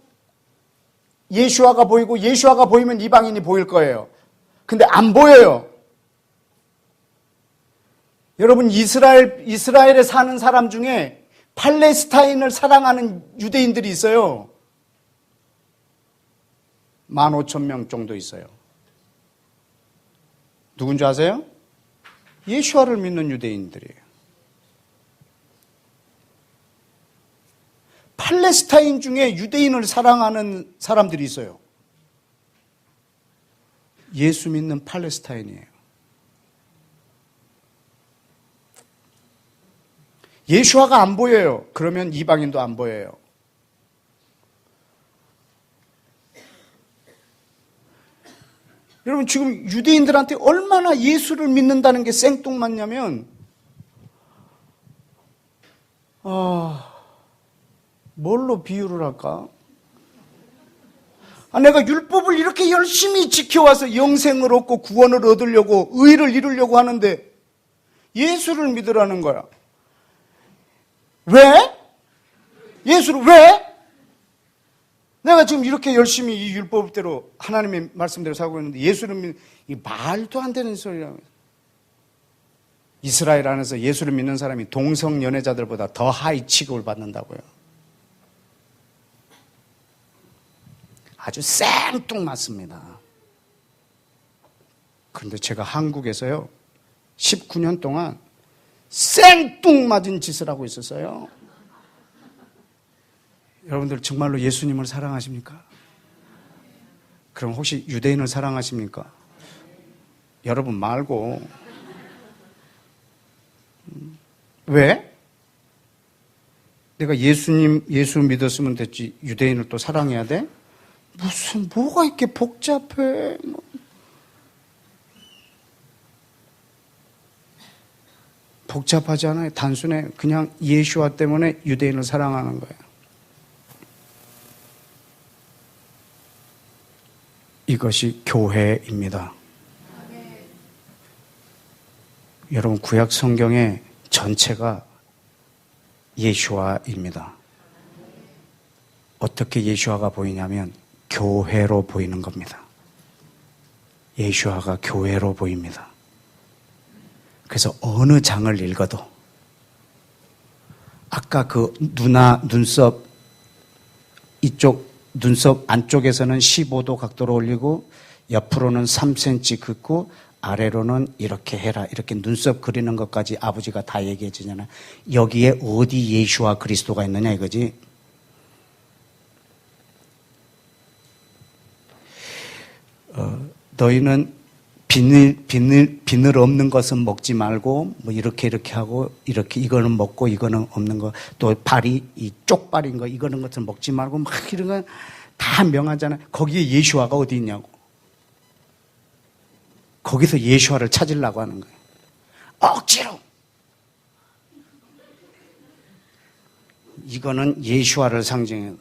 Speaker 1: 예수화가 보이고 예수화가 보이면 이방인이 보일 거예요. 근데 안 보여요. 여러분, 이스라엘에 사는 사람 중에 팔레스타인을 사랑하는 유대인들이 있어요. 15,000명 정도 있어요. 누군지 아세요? 예수화를 믿는 유대인들이에요. 팔레스타인 중에 유대인을 사랑하는 사람들이 있어요. 예수 믿는 팔레스타인이에요. 예수화가 안 보여요. 그러면 이방인도 안 보여요. 여러분, 지금 유대인들한테 얼마나 예수를 믿는다는 게 생뚱맞냐면, 뭘로 비유를 할까? 내가 율법을 이렇게 열심히 지켜와서 영생을 얻고 구원을 얻으려고, 의를 이루려고 하는데 예수를 믿으라는 거야. 왜? 예수를 왜? 내가 지금 이렇게 열심히 이 율법대로 하나님의 말씀대로 살고 있는데 예수를 믿는, 이 말도 안 되는 소리라고. 이스라엘 안에서 예수를 믿는 사람이 동성 연애자들보다 더 하이 취급을 받는다고요. 아주 생뚱맞습니다. 그런데 제가 한국에서요 19년 동안 생뚱맞은 짓을 하고 있었어요. 여러분들 정말로 예수님을 사랑하십니까? 그럼 혹시 유대인을 사랑하십니까? 여러분 말고. 왜? 내가 예수 믿었으면 됐지 유대인을 또 사랑해야 돼? 뭐가 이렇게 복잡해? 복잡하지 않아요. 단순해. 그냥 예수와 때문에 유대인을 사랑하는 거예요. 이것이 교회입니다. 여러분 구약 성경의 전체가 예수와입니다. 어떻게 예수와가 보이냐면 교회로 보이는 겁니다. 예수와가 교회로 보입니다. 그래서 어느 장을 읽어도 아까 그 눈썹 이쪽 눈썹 안쪽에서는 15도 각도로 올리고 옆으로는 3cm 긋고 아래로는 이렇게 해라. 이렇게 눈썹 그리는 것까지 아버지가 다 얘기해 주잖아요. 여기에 어디 예수와 그리스도가 있느냐 이거지. 너희는 비늘 없는 것은 먹지 말고 뭐 이렇게 하고 이렇게 이거는 먹고 이거는 없는 거 또 발이 이 쪽발인 거 이거는 것은 먹지 말고 막 이런 건 다 명하잖아요. 거기에 예수와가 어디 있냐고. 거기서 예수와를 찾으려고 하는 거예요. 억지로. 이거는 예수와를 상징해요.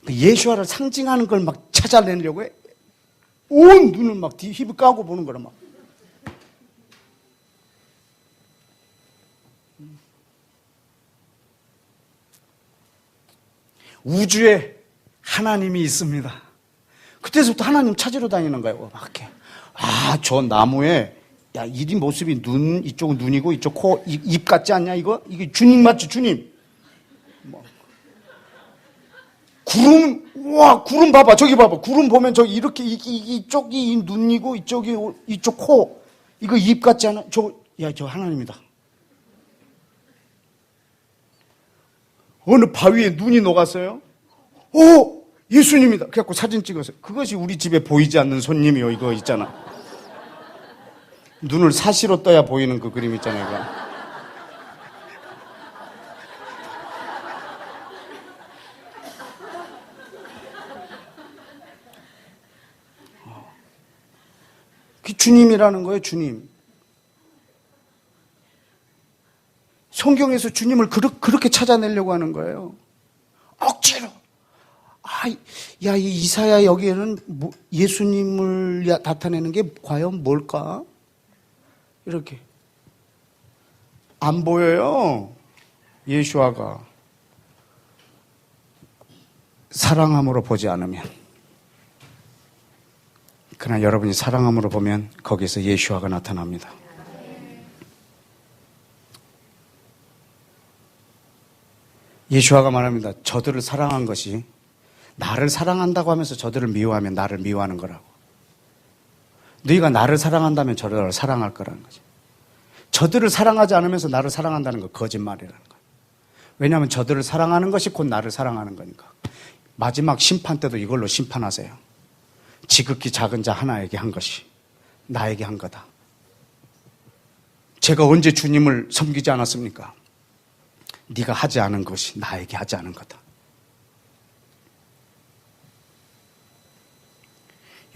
Speaker 1: 예수와를 상징하는 걸 막 찾아내려고 해. 온 눈을 막 힙을 까고 보는 거라 막. 우주에 하나님이 있습니다. 그때서부터 하나님 찾으러 다니는 거예요. 막 이렇게. 아, 저 나무에 야, 이 모습이 눈 이쪽은 눈이고 이쪽 코 입 같지 않냐 이거? 이게 주님 맞죠, 주님? 뭐. 구름 봐봐. 저기 봐봐. 구름 보면 저기 이렇게 이쪽이 눈이고 이쪽 코. 이거 입 같지 않아? 저 하나님이다. 어느 바위에 눈이 녹았어요? 오! 예수님이다. 그래갖고 사진 찍었어요. 그것이 우리 집에 보이지 않는 손님이요. 이거 있잖아. 눈을 사시로 떠야 보이는 그 그림 있잖아요. 이거. 그 주님이라는 거예요, 주님. 성경에서 주님을 그렇게 찾아내려고 하는 거예요. 억지로. 이 이사야 여기에는 예수님을 나타내는 게 과연 뭘까? 이렇게. 안 보여요. 예수아가. 사랑함으로 보지 않으면. 그러나 여러분이 사랑함으로 보면 거기서 예수아가 나타납니다. 예수아가 말합니다. 저들을 사랑한 것이 나를 사랑한다고 하면서 저들을 미워하면 나를 미워하는 거라고. 너희가 나를 사랑한다면 저들을 사랑할 거라는 거지. 저들을 사랑하지 않으면서 나를 사랑한다는 거 거짓말이라는 거예요. 왜냐하면 저들을 사랑하는 것이 곧 나를 사랑하는 거니까. 마지막 심판 때도 이걸로 심판하세요. 지극히 작은 자 하나에게 한 것이 나에게 한 거다. 제가 언제 주님을 섬기지 않았습니까? 네가 하지 않은 것이 나에게 하지 않은 거다.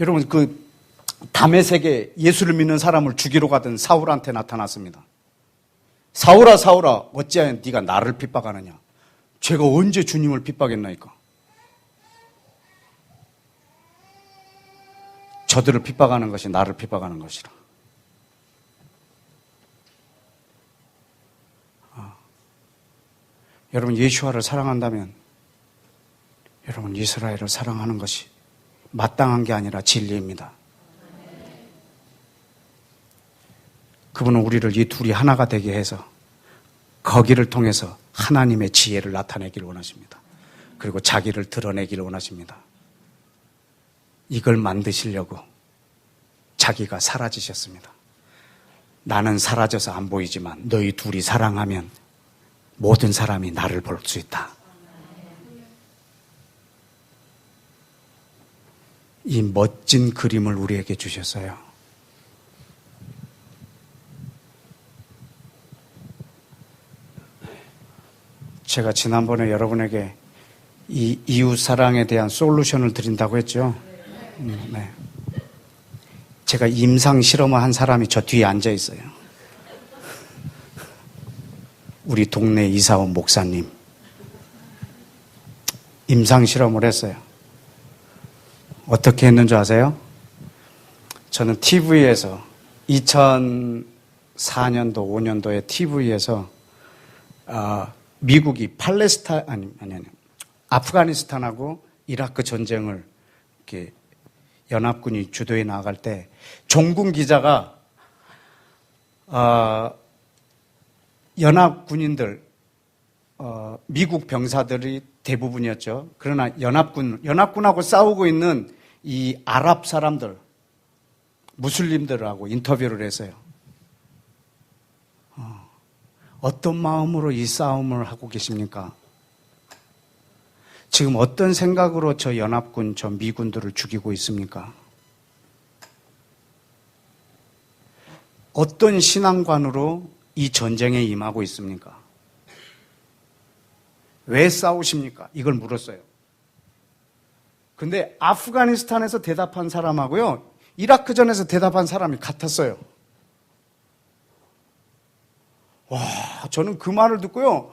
Speaker 1: 여러분 그 다메섹에 예수를 믿는 사람을 죽이러 가던 사울한테 나타났습니다. 사울아 사울아 어찌하여 네가 나를 핍박하느냐. 제가 언제 주님을 핍박했나이까. 저들을 핍박하는 것이 나를 핍박하는 것이라. 여러분 예수와를 사랑한다면 여러분 이스라엘을 사랑하는 것이 마땅한 게 아니라 진리입니다. 그분은 우리를 이 둘이 하나가 되게 해서 거기를 통해서 하나님의 지혜를 나타내기를 원하십니다. 그리고 자기를 드러내기를 원하십니다. 이걸 만드시려고 자기가 사라지셨습니다. 나는 사라져서 안 보이지만 너희 둘이 사랑하면 모든 사람이 나를 볼 수 있다. 이 멋진 그림을 우리에게 주셨어요. 제가 지난번에 여러분에게 이 이웃 사랑에 대한 솔루션을 드린다고 했죠. 네. 제가 임상 실험을 한 사람이 저 뒤에 앉아 있어요. 우리 동네 이사 온 목사님. 임상 실험을 했어요. 어떻게 했는 줄 아세요? 저는 TV에서 2004년도, 5년도에 TV에서 미국이 아프가니스탄하고 이라크 전쟁을 이렇게 연합군이 주도해 나갈 때 종군 기자가 연합군인들 미국 병사들이 대부분이었죠. 그러나 연합군하고 싸우고 있는 이 아랍 사람들, 무슬림들하고 인터뷰를 했어요. 어떤 마음으로 이 싸움을 하고 계십니까? 지금 어떤 생각으로 저 연합군, 저 미군들을 죽이고 있습니까? 어떤 신앙관으로 이 전쟁에 임하고 있습니까? 왜 싸우십니까? 이걸 물었어요. 근데 아프가니스탄에서 대답한 사람하고요, 이라크전에서 대답한 사람이 같았어요. 와, 저는 그 말을 듣고요,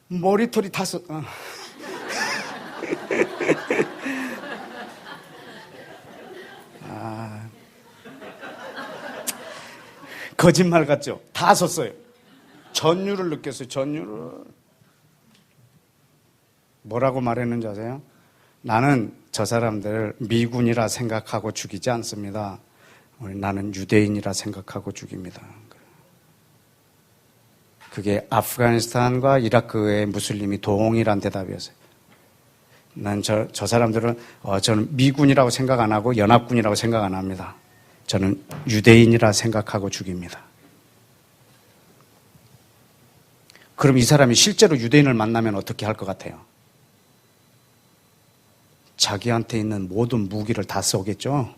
Speaker 1: 머리털이 탔어. 거짓말 같죠? 다 썼어요. 전율을 느꼈어요. 전율을. 뭐라고 말했는지 아세요? 나는 저 사람들을 미군이라 생각하고 죽이지 않습니다. 나는 유대인이라 생각하고 죽입니다. 그게 아프가니스탄과 이라크의 무슬림이 동일한 대답이었어요. 난 저 사람들은 저는 미군이라고 생각 안 하고 연합군이라고 생각 안 합니다. 저는 유대인이라 생각하고 죽입니다. 그럼 이 사람이 실제로 유대인을 만나면 어떻게 할 것 같아요? 자기한테 있는 모든 무기를 다 쏘겠죠?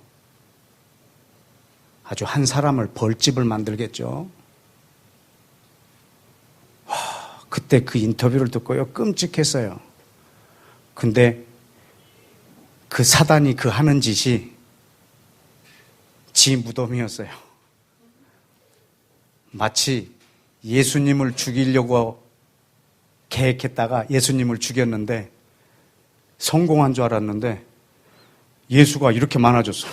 Speaker 1: 아주 한 사람을 벌집을 만들겠죠? 그때 그 인터뷰를 듣고요, 끔찍했어요. 근데 그 사단이 그 하는 짓이 지 무덤이었어요. 마치 예수님을 죽이려고 계획했다가 예수님을 죽였는데 성공한 줄 알았는데 예수가 이렇게 많아졌어.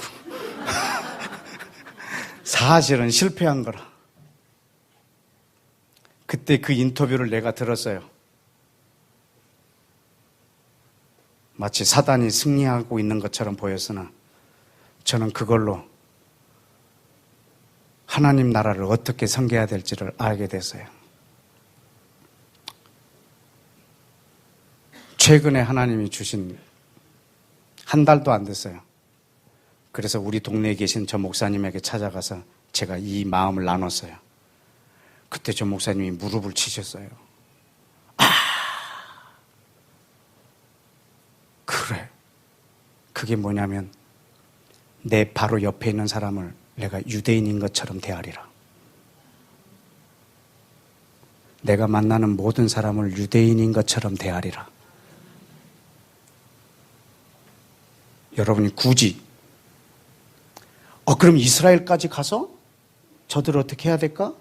Speaker 1: 사실은 실패한 거라. 그때 그 인터뷰를 내가 들었어요. 마치 사단이 승리하고 있는 것처럼 보였으나 저는 그걸로 하나님 나라를 어떻게 섬겨야 될지를 알게 됐어요. 최근에 하나님이 주신 한 달도 안 됐어요. 그래서 우리 동네에 계신 저 목사님에게 찾아가서 제가 이 마음을 나눴어요. 그때 저 목사님이 무릎을 치셨어요. 그래. 그게 뭐냐면 내 바로 옆에 있는 사람을 내가 유대인인 것처럼 대하리라. 내가 만나는 모든 사람을 유대인인 것처럼 대하리라. 여러분이 굳이 그럼 이스라엘까지 가서 저들을 어떻게 해야 될까?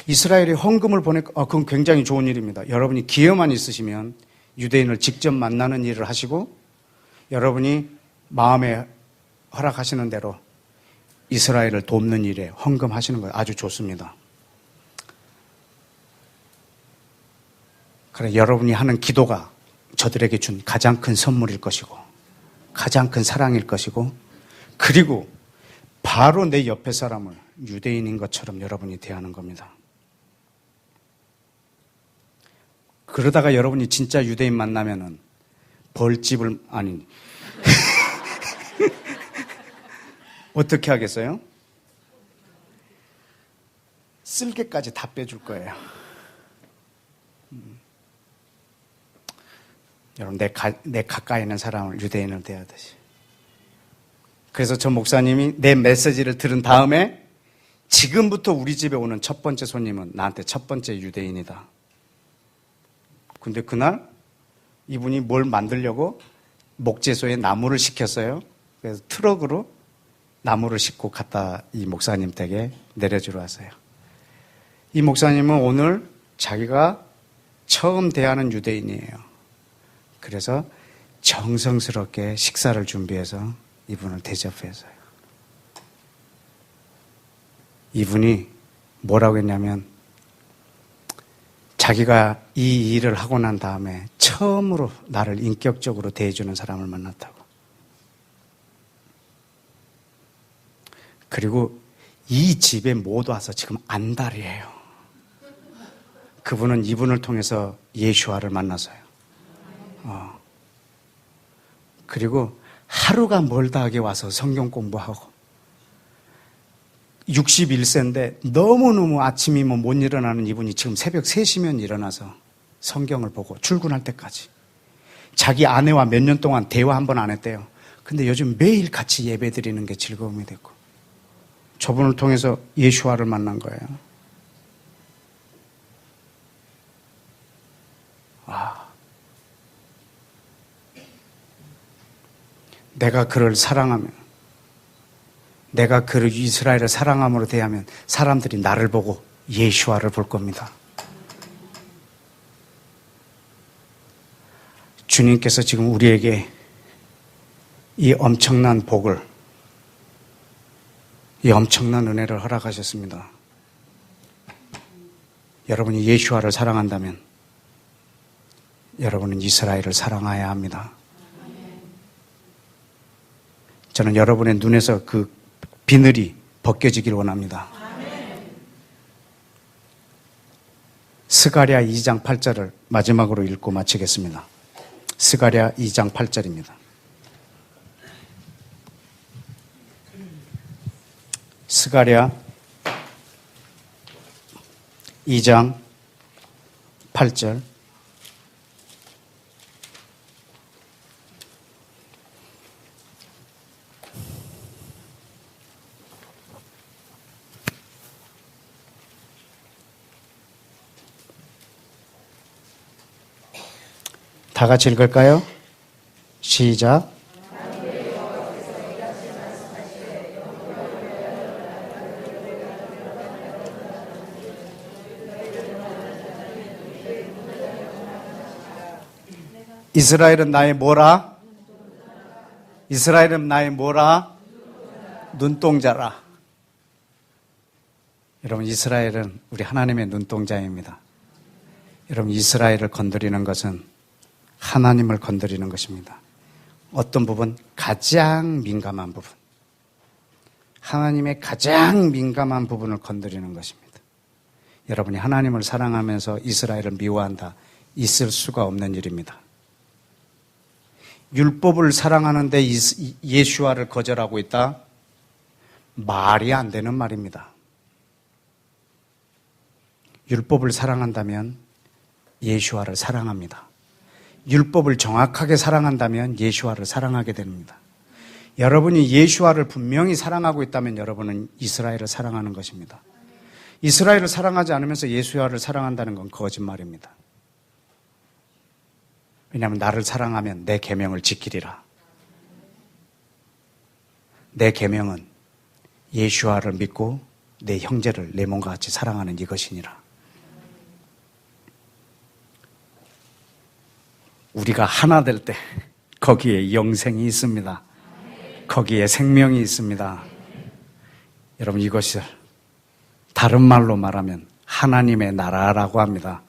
Speaker 1: 이스라엘이 헌금을 그건 굉장히 좋은 일입니다. 여러분이 기회만 있으시면 유대인을 직접 만나는 일을 하시고 여러분이 마음에 허락하시는 대로 이스라엘을 돕는 일에 헌금하시는 거예요. 아주 좋습니다. 그래, 여러분이 하는 기도가 저들에게 준 가장 큰 선물일 것이고 가장 큰 사랑일 것이고 그리고 바로 내 옆에 사람을 유대인인 것처럼 여러분이 대하는 겁니다. 그러다가 여러분이 진짜 유대인 만나면은 벌집을 어떻게 하겠어요? 쓸개까지 다 빼줄 거예요. 여러분, 내 가까이 있는 사람을 유대인을 대하듯이. 그래서 저 목사님이 내 메시지를 들은 다음에 지금부터 우리 집에 오는 첫 번째 손님은 나한테 첫 번째 유대인이다. 근데 그날 이분이 뭘 만들려고 목재소에 나무를 시켰어요. 그래서 트럭으로 나무를 싣고 갖다 이 목사님 댁에 내려주러 왔어요. 이 목사님은 오늘 자기가 처음 대하는 유대인이에요. 그래서 정성스럽게 식사를 준비해서 이분을 대접했어요. 이분이 뭐라고 했냐면 자기가 이 일을 하고 난 다음에 처음으로 나를 인격적으로 대해주는 사람을 만났다고. 그리고 이 집에 못 와서 지금 안달이에요. 그분은 이분을 통해서 예수와를 만나서요. 그리고 하루가 멀다하게 와서 성경 공부하고 61세인데 너무너무 아침이면 못 일어나는 이분이 지금 새벽 3시면 일어나서 성경을 보고 출근할 때까지 자기 아내와 몇 년 동안 대화 한 번 안 했대요. 근데 요즘 매일 같이 예배 드리는 게 즐거움이 됐고 저분을 통해서 예수와를 만난 거예요. 내가 그를 사랑하면, 내가 그를 이스라엘을 사랑함으로 대하면 사람들이 나를 보고 예수와를 볼 겁니다. 주님께서 지금 우리에게 이 엄청난 복을, 이 엄청난 은혜를 허락하셨습니다. 여러분이 예수와를 사랑한다면 여러분은 이스라엘을 사랑해야 합니다. 저는 여러분의 눈에서 그 비늘이 벗겨지길 원합니다. 스가랴 2장 8절을 마지막으로 읽고 마치겠습니다. 스가랴 2장 8절입니다. 스가랴 2장 8절. 다 같이 읽을까요? 시작. 이스라엘은 나의 뭐라? 이스라엘은 나의 뭐라? 눈동자라. 여러분, 이스라엘은 우리 하나님의 눈동자입니다. 여러분, 이스라엘을 건드리는 것은 하나님을 건드리는 것입니다. 어떤 부분? 가장 민감한 부분. 하나님의 가장 민감한 부분을 건드리는 것입니다. 여러분이 하나님을 사랑하면서 이스라엘을 미워한다. 있을 수가 없는 일입니다. 율법을 사랑하는데 예수와를 거절하고 있다? 말이 안 되는 말입니다. 율법을 사랑한다면 예수와를 사랑합니다. 율법을 정확하게 사랑한다면 예수와를 사랑하게 됩니다. 여러분이 예수와를 분명히 사랑하고 있다면 여러분은 이스라엘을 사랑하는 것입니다. 이스라엘을 사랑하지 않으면서 예수와를 사랑한다는 건 거짓말입니다. 왜냐하면 나를 사랑하면 내 계명을 지키리라. 내 계명은 예수와를 믿고 내 형제를 내 몸과 같이 사랑하는 이것이니라. 우리가 하나 될 때 거기에 영생이 있습니다. 거기에 생명이 있습니다. 여러분, 이것을 다른 말로 말하면 하나님의 나라라고 합니다.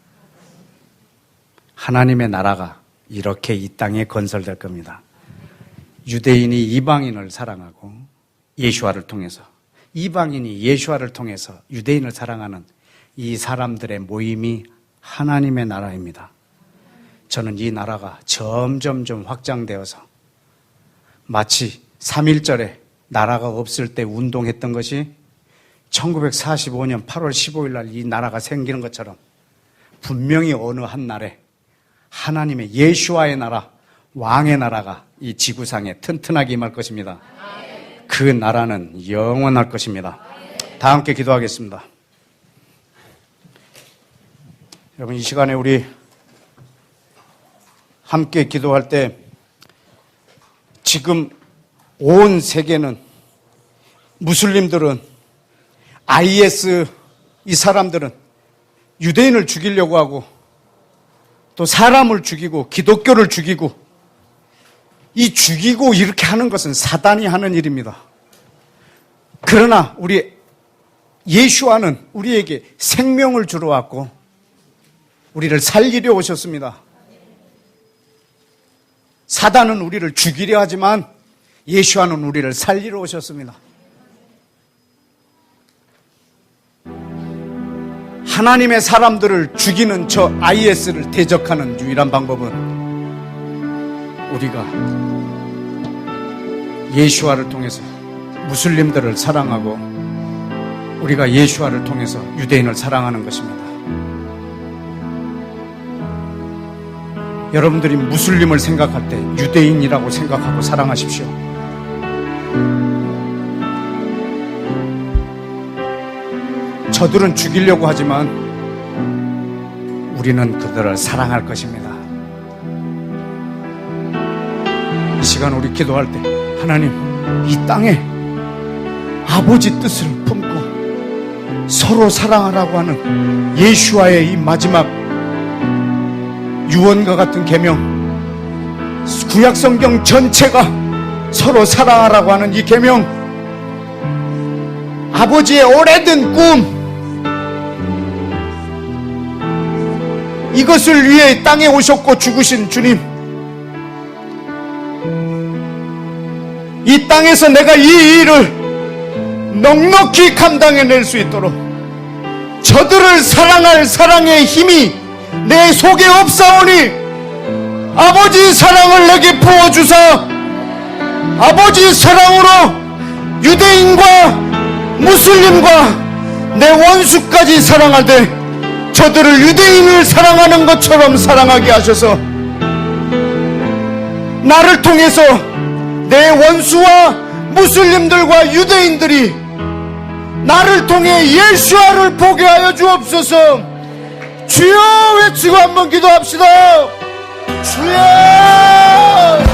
Speaker 1: 하나님의 나라가 이렇게 이 땅에 건설될 겁니다. 유대인이 이방인을 사랑하고 예수와를 통해서, 이방인이 예수와를 통해서 유대인을 사랑하는 이 사람들의 모임이 하나님의 나라입니다. 저는 이 나라가 점점점 확장되어서 마치 3.1절에 나라가 없을 때 운동했던 것이 1945년 8월 15일 날 이 나라가 생기는 것처럼 분명히 어느 한 날에 하나님의 예수와의 나라, 왕의 나라가 이 지구상에 튼튼하게 임할 것입니다. 그 나라는 영원할 것입니다. 다 함께 기도하겠습니다. 여러분, 이 시간에 우리 함께 기도할 때 지금 온 세계는 무슬림들은 IS 이 사람들은 유대인을 죽이려고 하고 또 사람을 죽이고 기독교를 죽이고 이 죽이고 이렇게 하는 것은 사단이 하는 일입니다. 그러나 우리 예수와는 우리에게 생명을 주러 왔고 우리를 살리려 오셨습니다. 사단은 우리를 죽이려 하지만 예수와는 우리를 살리러 오셨습니다. 하나님의 사람들을 죽이는 저 IS를 대적하는 유일한 방법은 우리가 예수와를 통해서 무슬림들을 사랑하고 우리가 예수와를 통해서 유대인을 사랑하는 것입니다. 여러분들이 무슬림을 생각할 때 유대인이라고 생각하고 사랑하십시오. 저들은 죽이려고 하지만 우리는 그들을 사랑할 것입니다. 이 시간 우리 기도할 때 하나님, 이 땅에 아버지 뜻을 품고 서로 사랑하라고 하는 예수와의 이 마지막 유언과 같은 계명, 구약성경 전체가 서로 사랑하라고 하는 이 계명, 아버지의 오래된 꿈, 이것을 위해 땅에 오셨고 죽으신 주님, 이 땅에서 내가 이 일을 넉넉히 감당해낼 수 있도록 저들을 사랑할 사랑의 힘이 내 속에 없사오니 아버지 사랑을 내게 부어주사 아버지 사랑으로 유대인과 무슬림과 내 원수까지 사랑하되 저들을 유대인을 사랑하는 것처럼 사랑하게 하셔서 나를 통해서 내 원수와 무슬림들과 유대인들이 나를 통해 예수와를 보게 하여 주옵소서. 주여 외치고 한번 기도합시다. 주여.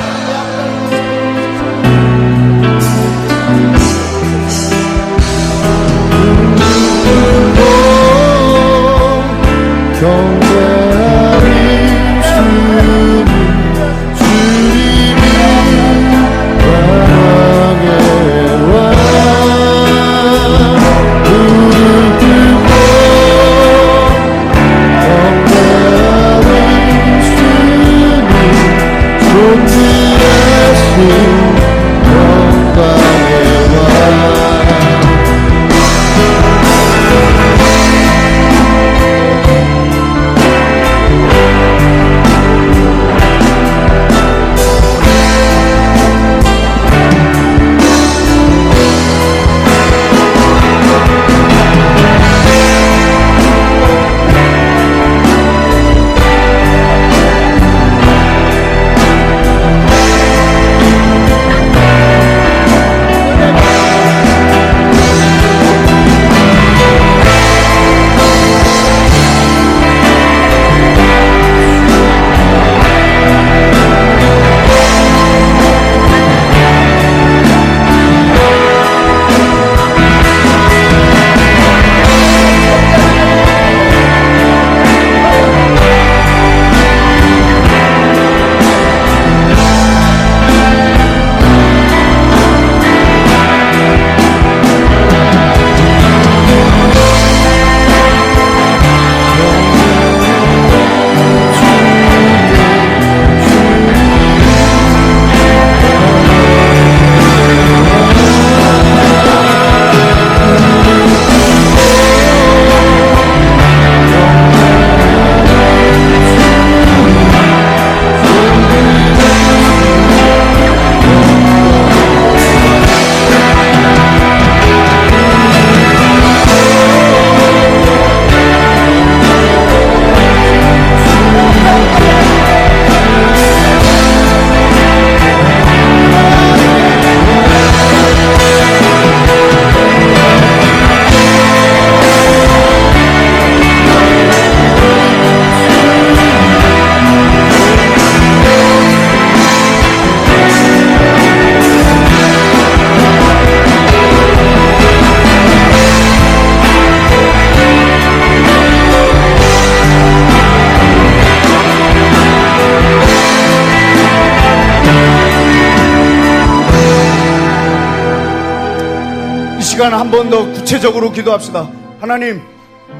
Speaker 1: 시간 한 번 더 구체적으로 기도합시다. 하나님,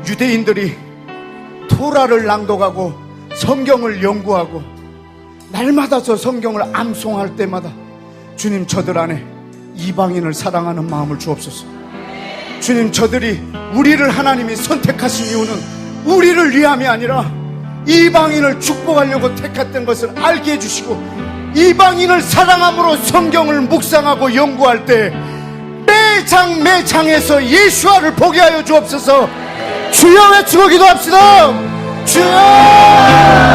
Speaker 1: 유대인들이 토라를 낭독하고 성경을 연구하고 날마다 저 성경을 암송할 때마다 주님, 저들 안에 이방인을 사랑하는 마음을 주옵소서. 주님, 저들이 우리를 하나님이 선택하신 이유는 우리를 위함이 아니라 이방인을 축복하려고 택했던 것을 알게 해주시고, 이방인을 사랑함으로 성경을 묵상하고 연구할 때 매장 매장에서 예수와를 보게 하여 주옵소서. 주여 외치고 기도합시다. 주여!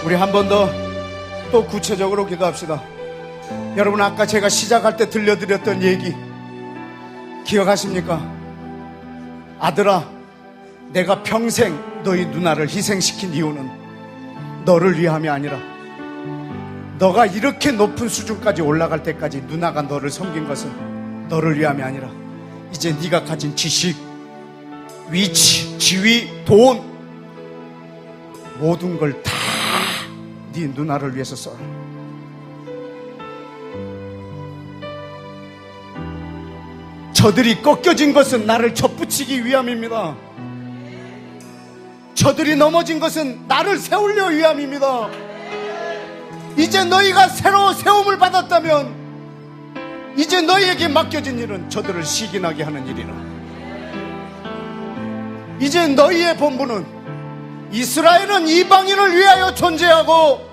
Speaker 1: 우리 한 번 더 또 구체적으로 기도합시다. 여러분, 아까 제가 시작할 때 들려드렸던 얘기 기억하십니까? 아들아, 내가 평생 너희 누나를 희생시킨 이유는 너를 위함이 아니라 너가 이렇게 높은 수준까지 올라갈 때까지 누나가 너를 섬긴 것은 너를 위함이 아니라 이제 네가 가진 지식, 위치, 지위, 돈, 모든 걸 다 네 누나를 위해서 써라. 저들이 꺾여진 것은 나를 접붙이기 위함입니다. 저들이 넘어진 것은 나를 세우려 위함입니다. 이제 너희가 새로 세움을 받았다면 이제 너희에게 맡겨진 일은 저들을 시기나게 하는 일이라. 이제 너희의 본분은 이스라엘은 이방인을 위하여 존재하고,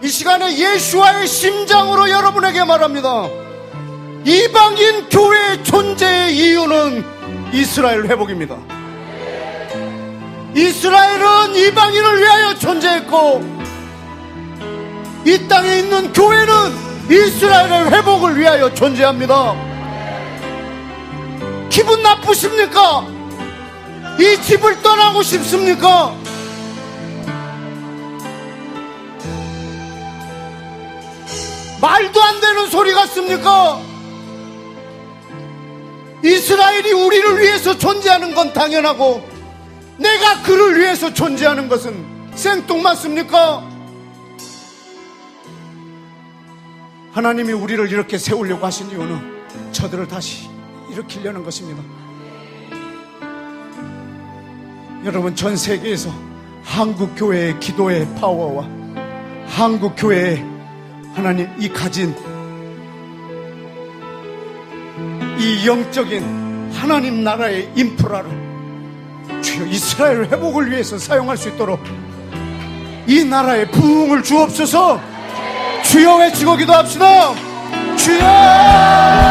Speaker 1: 이 시간에 예수와의 심장으로 여러분에게 말합니다. 이방인 교회의 존재의 이유는 이스라엘 회복입니다. 이스라엘은 이방인을 위하여 존재했고, 이 땅에 있는 교회는 이스라엘의 회복을 위하여 존재합니다. 기분 나쁘십니까? 이 집을 떠나고 싶습니까? 말도 안 되는 소리 같습니까? 이스라엘이 우리를 위해서 존재하는 건 당연하고 내가 그를 위해서 존재하는 것은 생뚱맞습니까? 하나님이 우리를 이렇게 세우려고 하신 이유는 저들을 다시 일으키려는 것입니다. 여러분, 전 세계에서 한국교회의 기도의 파워와 한국교회의 하나님 이 가진 이 영적인 하나님 나라의 인프라를 주여 이스라엘 회복을 위해서 사용할 수 있도록 이 나라에 부흥을 주옵소서. 주여 외치고 기도합시다. 주여.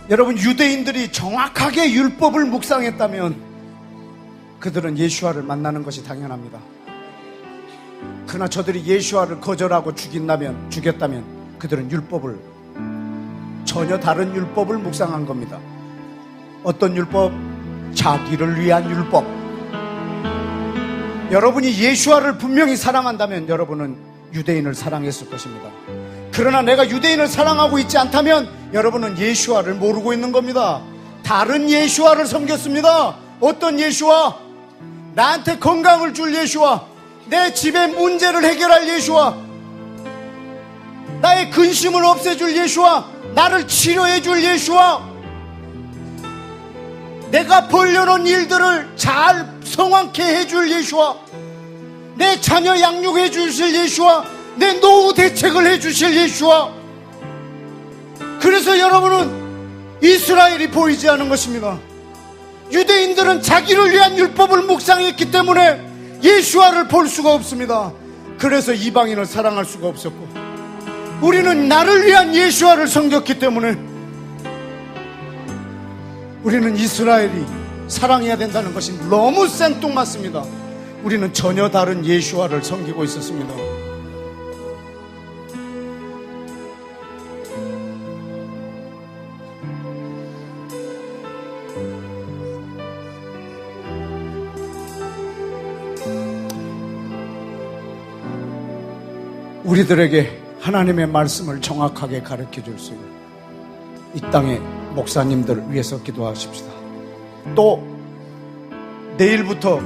Speaker 1: 여러분, 유대인들이 정확하게 율법을 묵상했다면 그들은 예수와를 만나는 것이 당연합니다. 그러나 저들이 예수와를 거절하고 죽였다면 그들은 율법을, 전혀 다른 율법을 묵상한 겁니다. 어떤 율법? 자기를 위한 율법. 여러분이 예수와를 분명히 사랑한다면 여러분은 유대인을 사랑했을 것입니다. 그러나 내가 유대인을 사랑하고 있지 않다면 여러분은 예수와를 모르고 있는 겁니다. 다른 예수와를 섬겼습니다. 어떤 예수와? 나한테 건강을 줄 예수와, 내 집의 문제를 해결할 예수와, 나의 근심을 없애줄 예수와, 나를 치료해 줄 예수와, 내가 벌려놓은 일들을 잘 성황케 해줄 예수와, 내 자녀 양육해 주실 예수와, 내 노후 대책을 해주실 예수와. 그래서 여러분은 이스라엘이 보이지 않은 것입니다. 유대인들은 자기를 위한 율법을 묵상했기 때문에 예수와를 볼 수가 없습니다. 그래서 이방인을 사랑할 수가 없었고, 우리는 나를 위한 예수와를 섬겼기 때문에 우리는 이스라엘이 사랑해야 된다는 것이 너무 생뚱맞습니다. 우리는 전혀 다른 예수와를 섬기고 있었습니다. 우리들에게 하나님의 말씀을 정확하게 가르쳐 줄 수 있는 이 땅의 목사님들을 위해서 기도하십시다. 또 내일부터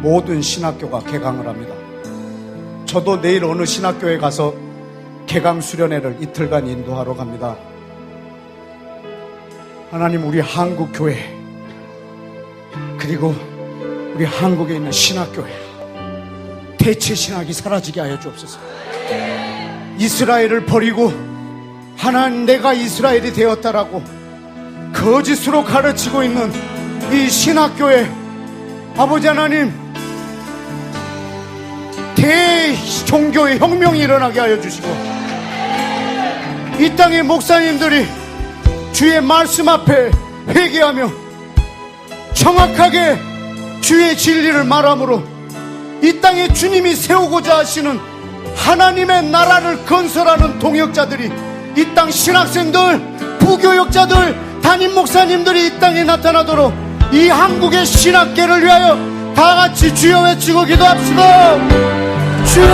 Speaker 1: 모든 신학교가 개강을 합니다. 저도 내일 어느 신학교에 가서 개강 수련회를 이틀간 인도하러 갑니다. 하나님, 우리 한국교회 그리고 우리 한국에 있는 신학교회 대체 신학이 사라지게 하여 주옵소서. 이스라엘을 버리고 하나님, 내가 이스라엘이 되었다라고 거짓으로 가르치고 있는 이 신학교에 아버지 하나님, 대종교의 혁명이 일어나게 하여 주시고, 이 땅의 목사님들이 주의 말씀 앞에 회개하며 정확하게 주의 진리를 말함으로 이 땅에 주님이 세우고자 하시는 하나님의 나라를 건설하는 동역자들이, 이 땅 신학생들, 부교역자들, 담임 목사님들이 이 땅에 나타나도록 이 한국의 신학계를 위하여 다 같이 주여 외치고 기도합시다. 주여!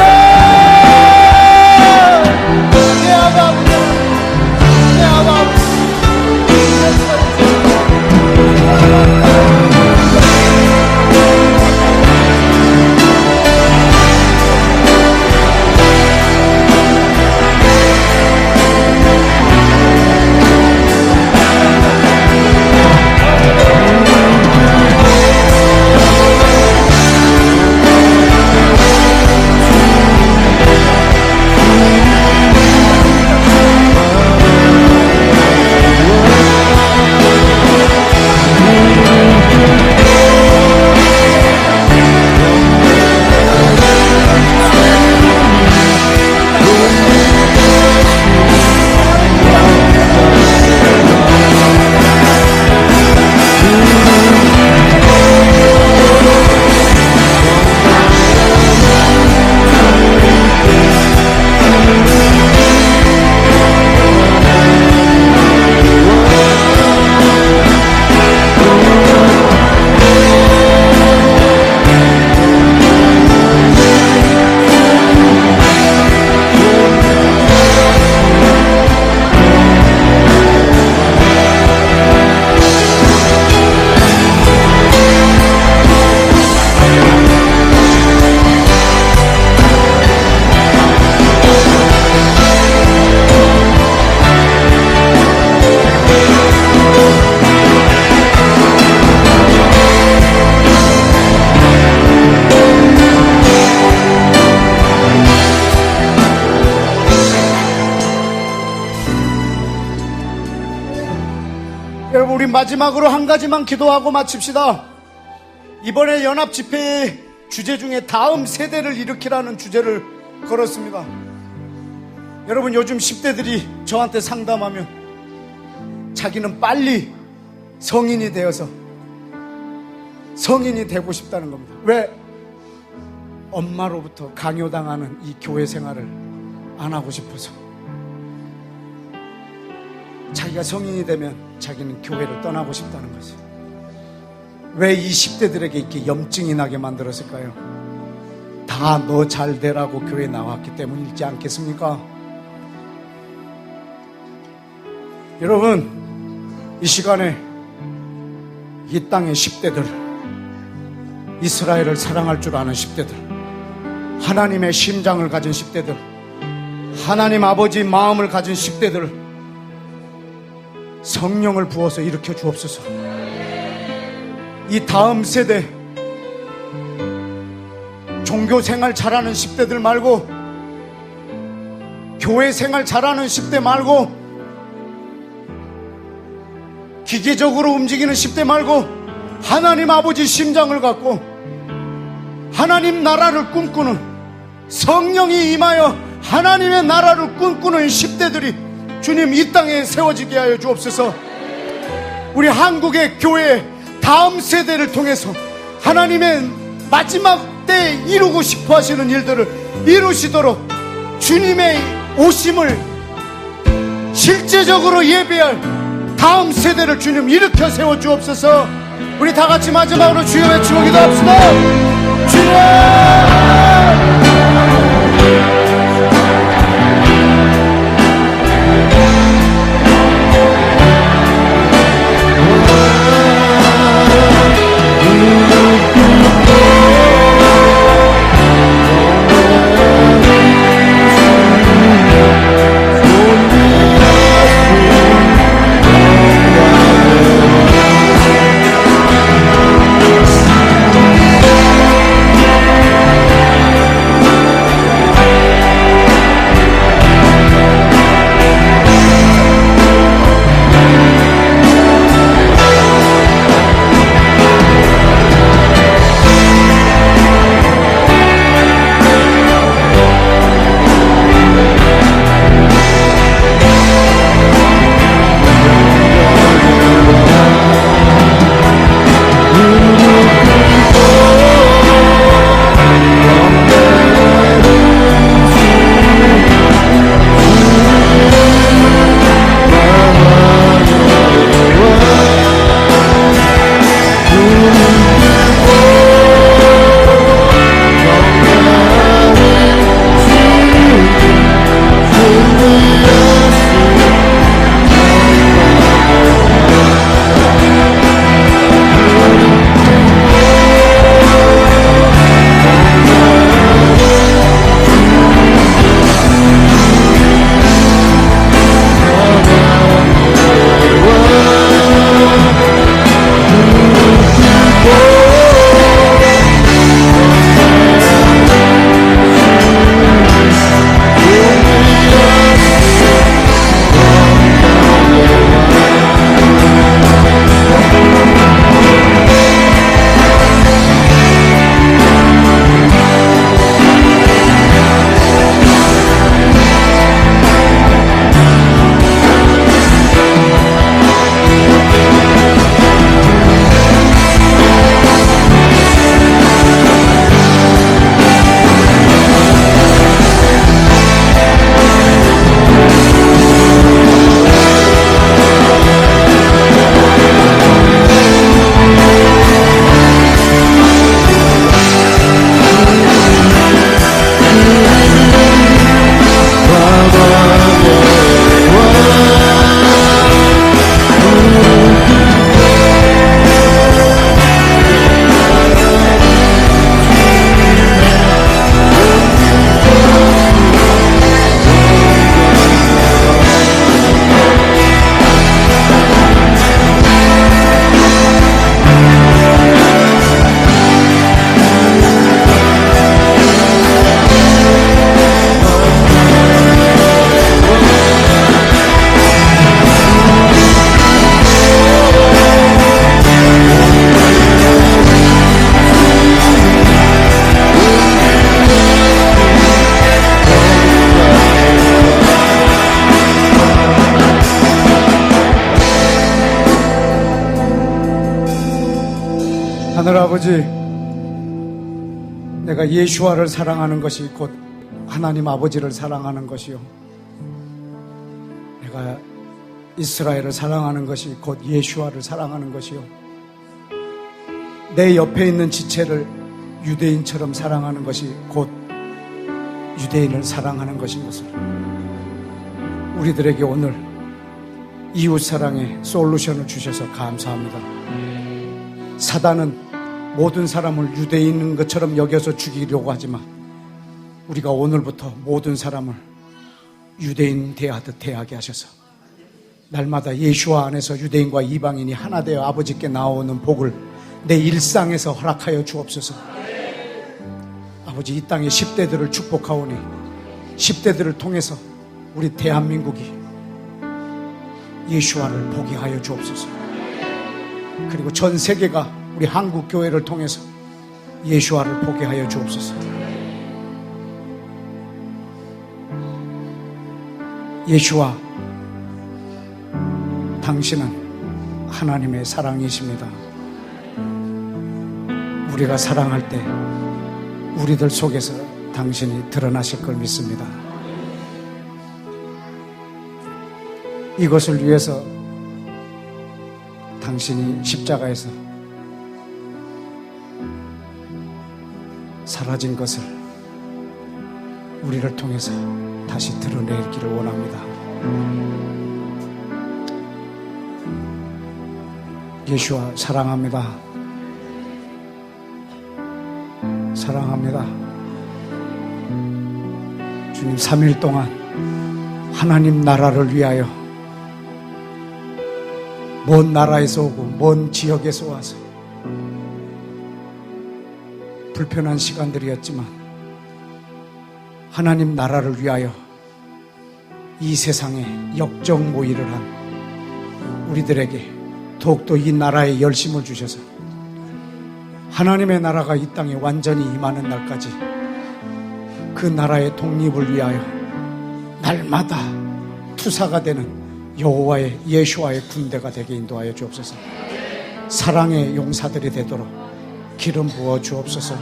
Speaker 1: 내 아버지, 내 아버지. 여러분, 우리 마지막으로 한 가지만 기도하고 마칩시다. 이번에 연합 집회의 주제 중에 다음 세대를 일으키라는 주제를 걸었습니다. 여러분, 요즘 10대들이 저한테 상담하면 자기는 빨리 성인이 되어서 성인이 되고 싶다는 겁니다. 왜? 엄마로부터 강요당하는 이 교회 생활을 안 하고 싶어서. 자기가 성인이 되면 자기는 교회를 떠나고 싶다는 거지. 왜 이 10대들에게 이렇게 염증이 나게 만들었을까요? 다 너 잘 되라고 교회 나왔기 때문이지 않겠습니까? 여러분, 이 시간에 이 땅의 10대들, 이스라엘을 사랑할 줄 아는 10대들, 하나님의 심장을 가진 10대들, 하나님 아버지 마음을 가진 10대들, 성령을 부어서 일으켜 주옵소서. 이 다음 세대 종교 생활 잘하는 10대들 말고, 교회 생활 잘하는 10대 말고, 기계적으로 움직이는 10대 말고, 하나님 아버지 심장을 갖고 하나님 나라를 꿈꾸는, 성령이 임하여 하나님의 나라를 꿈꾸는 10대들이 주님 이 땅에 세워지게 하여 주옵소서. 우리 한국의 교회 다음 세대를 통해서 하나님의 마지막 때 이루고 싶어 하시는 일들을 이루시도록 주님의 오심을 실제적으로 예배할 다음 세대를 주님 일으켜 세워 주옵소서. 우리 다 같이 마지막으로 주여 외치고 기도합시다. 주여! 하늘아버지, 내가 예수와를 사랑하는 것이 곧 하나님 아버지를 사랑하는 것이요, 내가 이스라엘을 사랑하는 것이 곧 예수와를 사랑하는 것이요, 내 옆에 있는 지체를 유대인처럼 사랑하는 것이 곧 유대인을 사랑하는 것인 것을 우리들에게 오늘 이웃사랑의 솔루션을 주셔서 감사합니다. 사단은 모든 사람을 유대인인 것처럼 여겨서 죽이려고 하지만 우리가 오늘부터 모든 사람을 유대인 대하듯 대하게 하셔서 날마다 예수와 안에서 유대인과 이방인이 하나 되어 아버지께 나오는 복을 내 일상에서 허락하여 주옵소서. 아버지, 이 땅의 10대들을 축복하오니 10대들을 통해서 우리 대한민국이 예수와를 보게 하여 주옵소서. 그리고 전 세계가 우리 한국 교회를 통해서 예수와를 보게 하여 주옵소서. 예수와, 당신은 하나님의 사랑이십니다. 우리가 사랑할 때 우리들 속에서 당신이 드러나실 걸 믿습니다. 이것을 위해서 당신이 십자가에서 사라진 것을 우리를 통해서 다시 드러내기를 원합니다. 예수와 사랑합니다. 사랑합니다. 주님, 3일 동안 하나님 나라를 위하여 먼 나라에서 오고 먼 지역에서 와서 불편한 시간들이었지만 하나님 나라를 위하여 이 세상에 역정모의를 한 우리들에게 더욱더 이 나라에 열심을 주셔서 하나님의 나라가 이 땅에 완전히 임하는 날까지 그 나라의 독립을 위하여 날마다 투사가 되는 여호와의 예수와의 군대가 되게 인도하여 주옵소서. 사랑의 용사들이 되도록 기름 부어 주옵소서.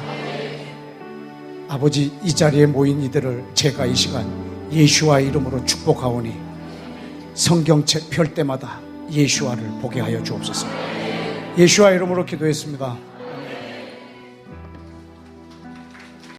Speaker 1: 아버지, 이 자리에 모인 이들을 제가 이 시간 예수와 이름으로 축복하오니 성경책 펼 때마다 예수와를 보게 하여 주옵소서. 예수와 이름으로 기도했습니다.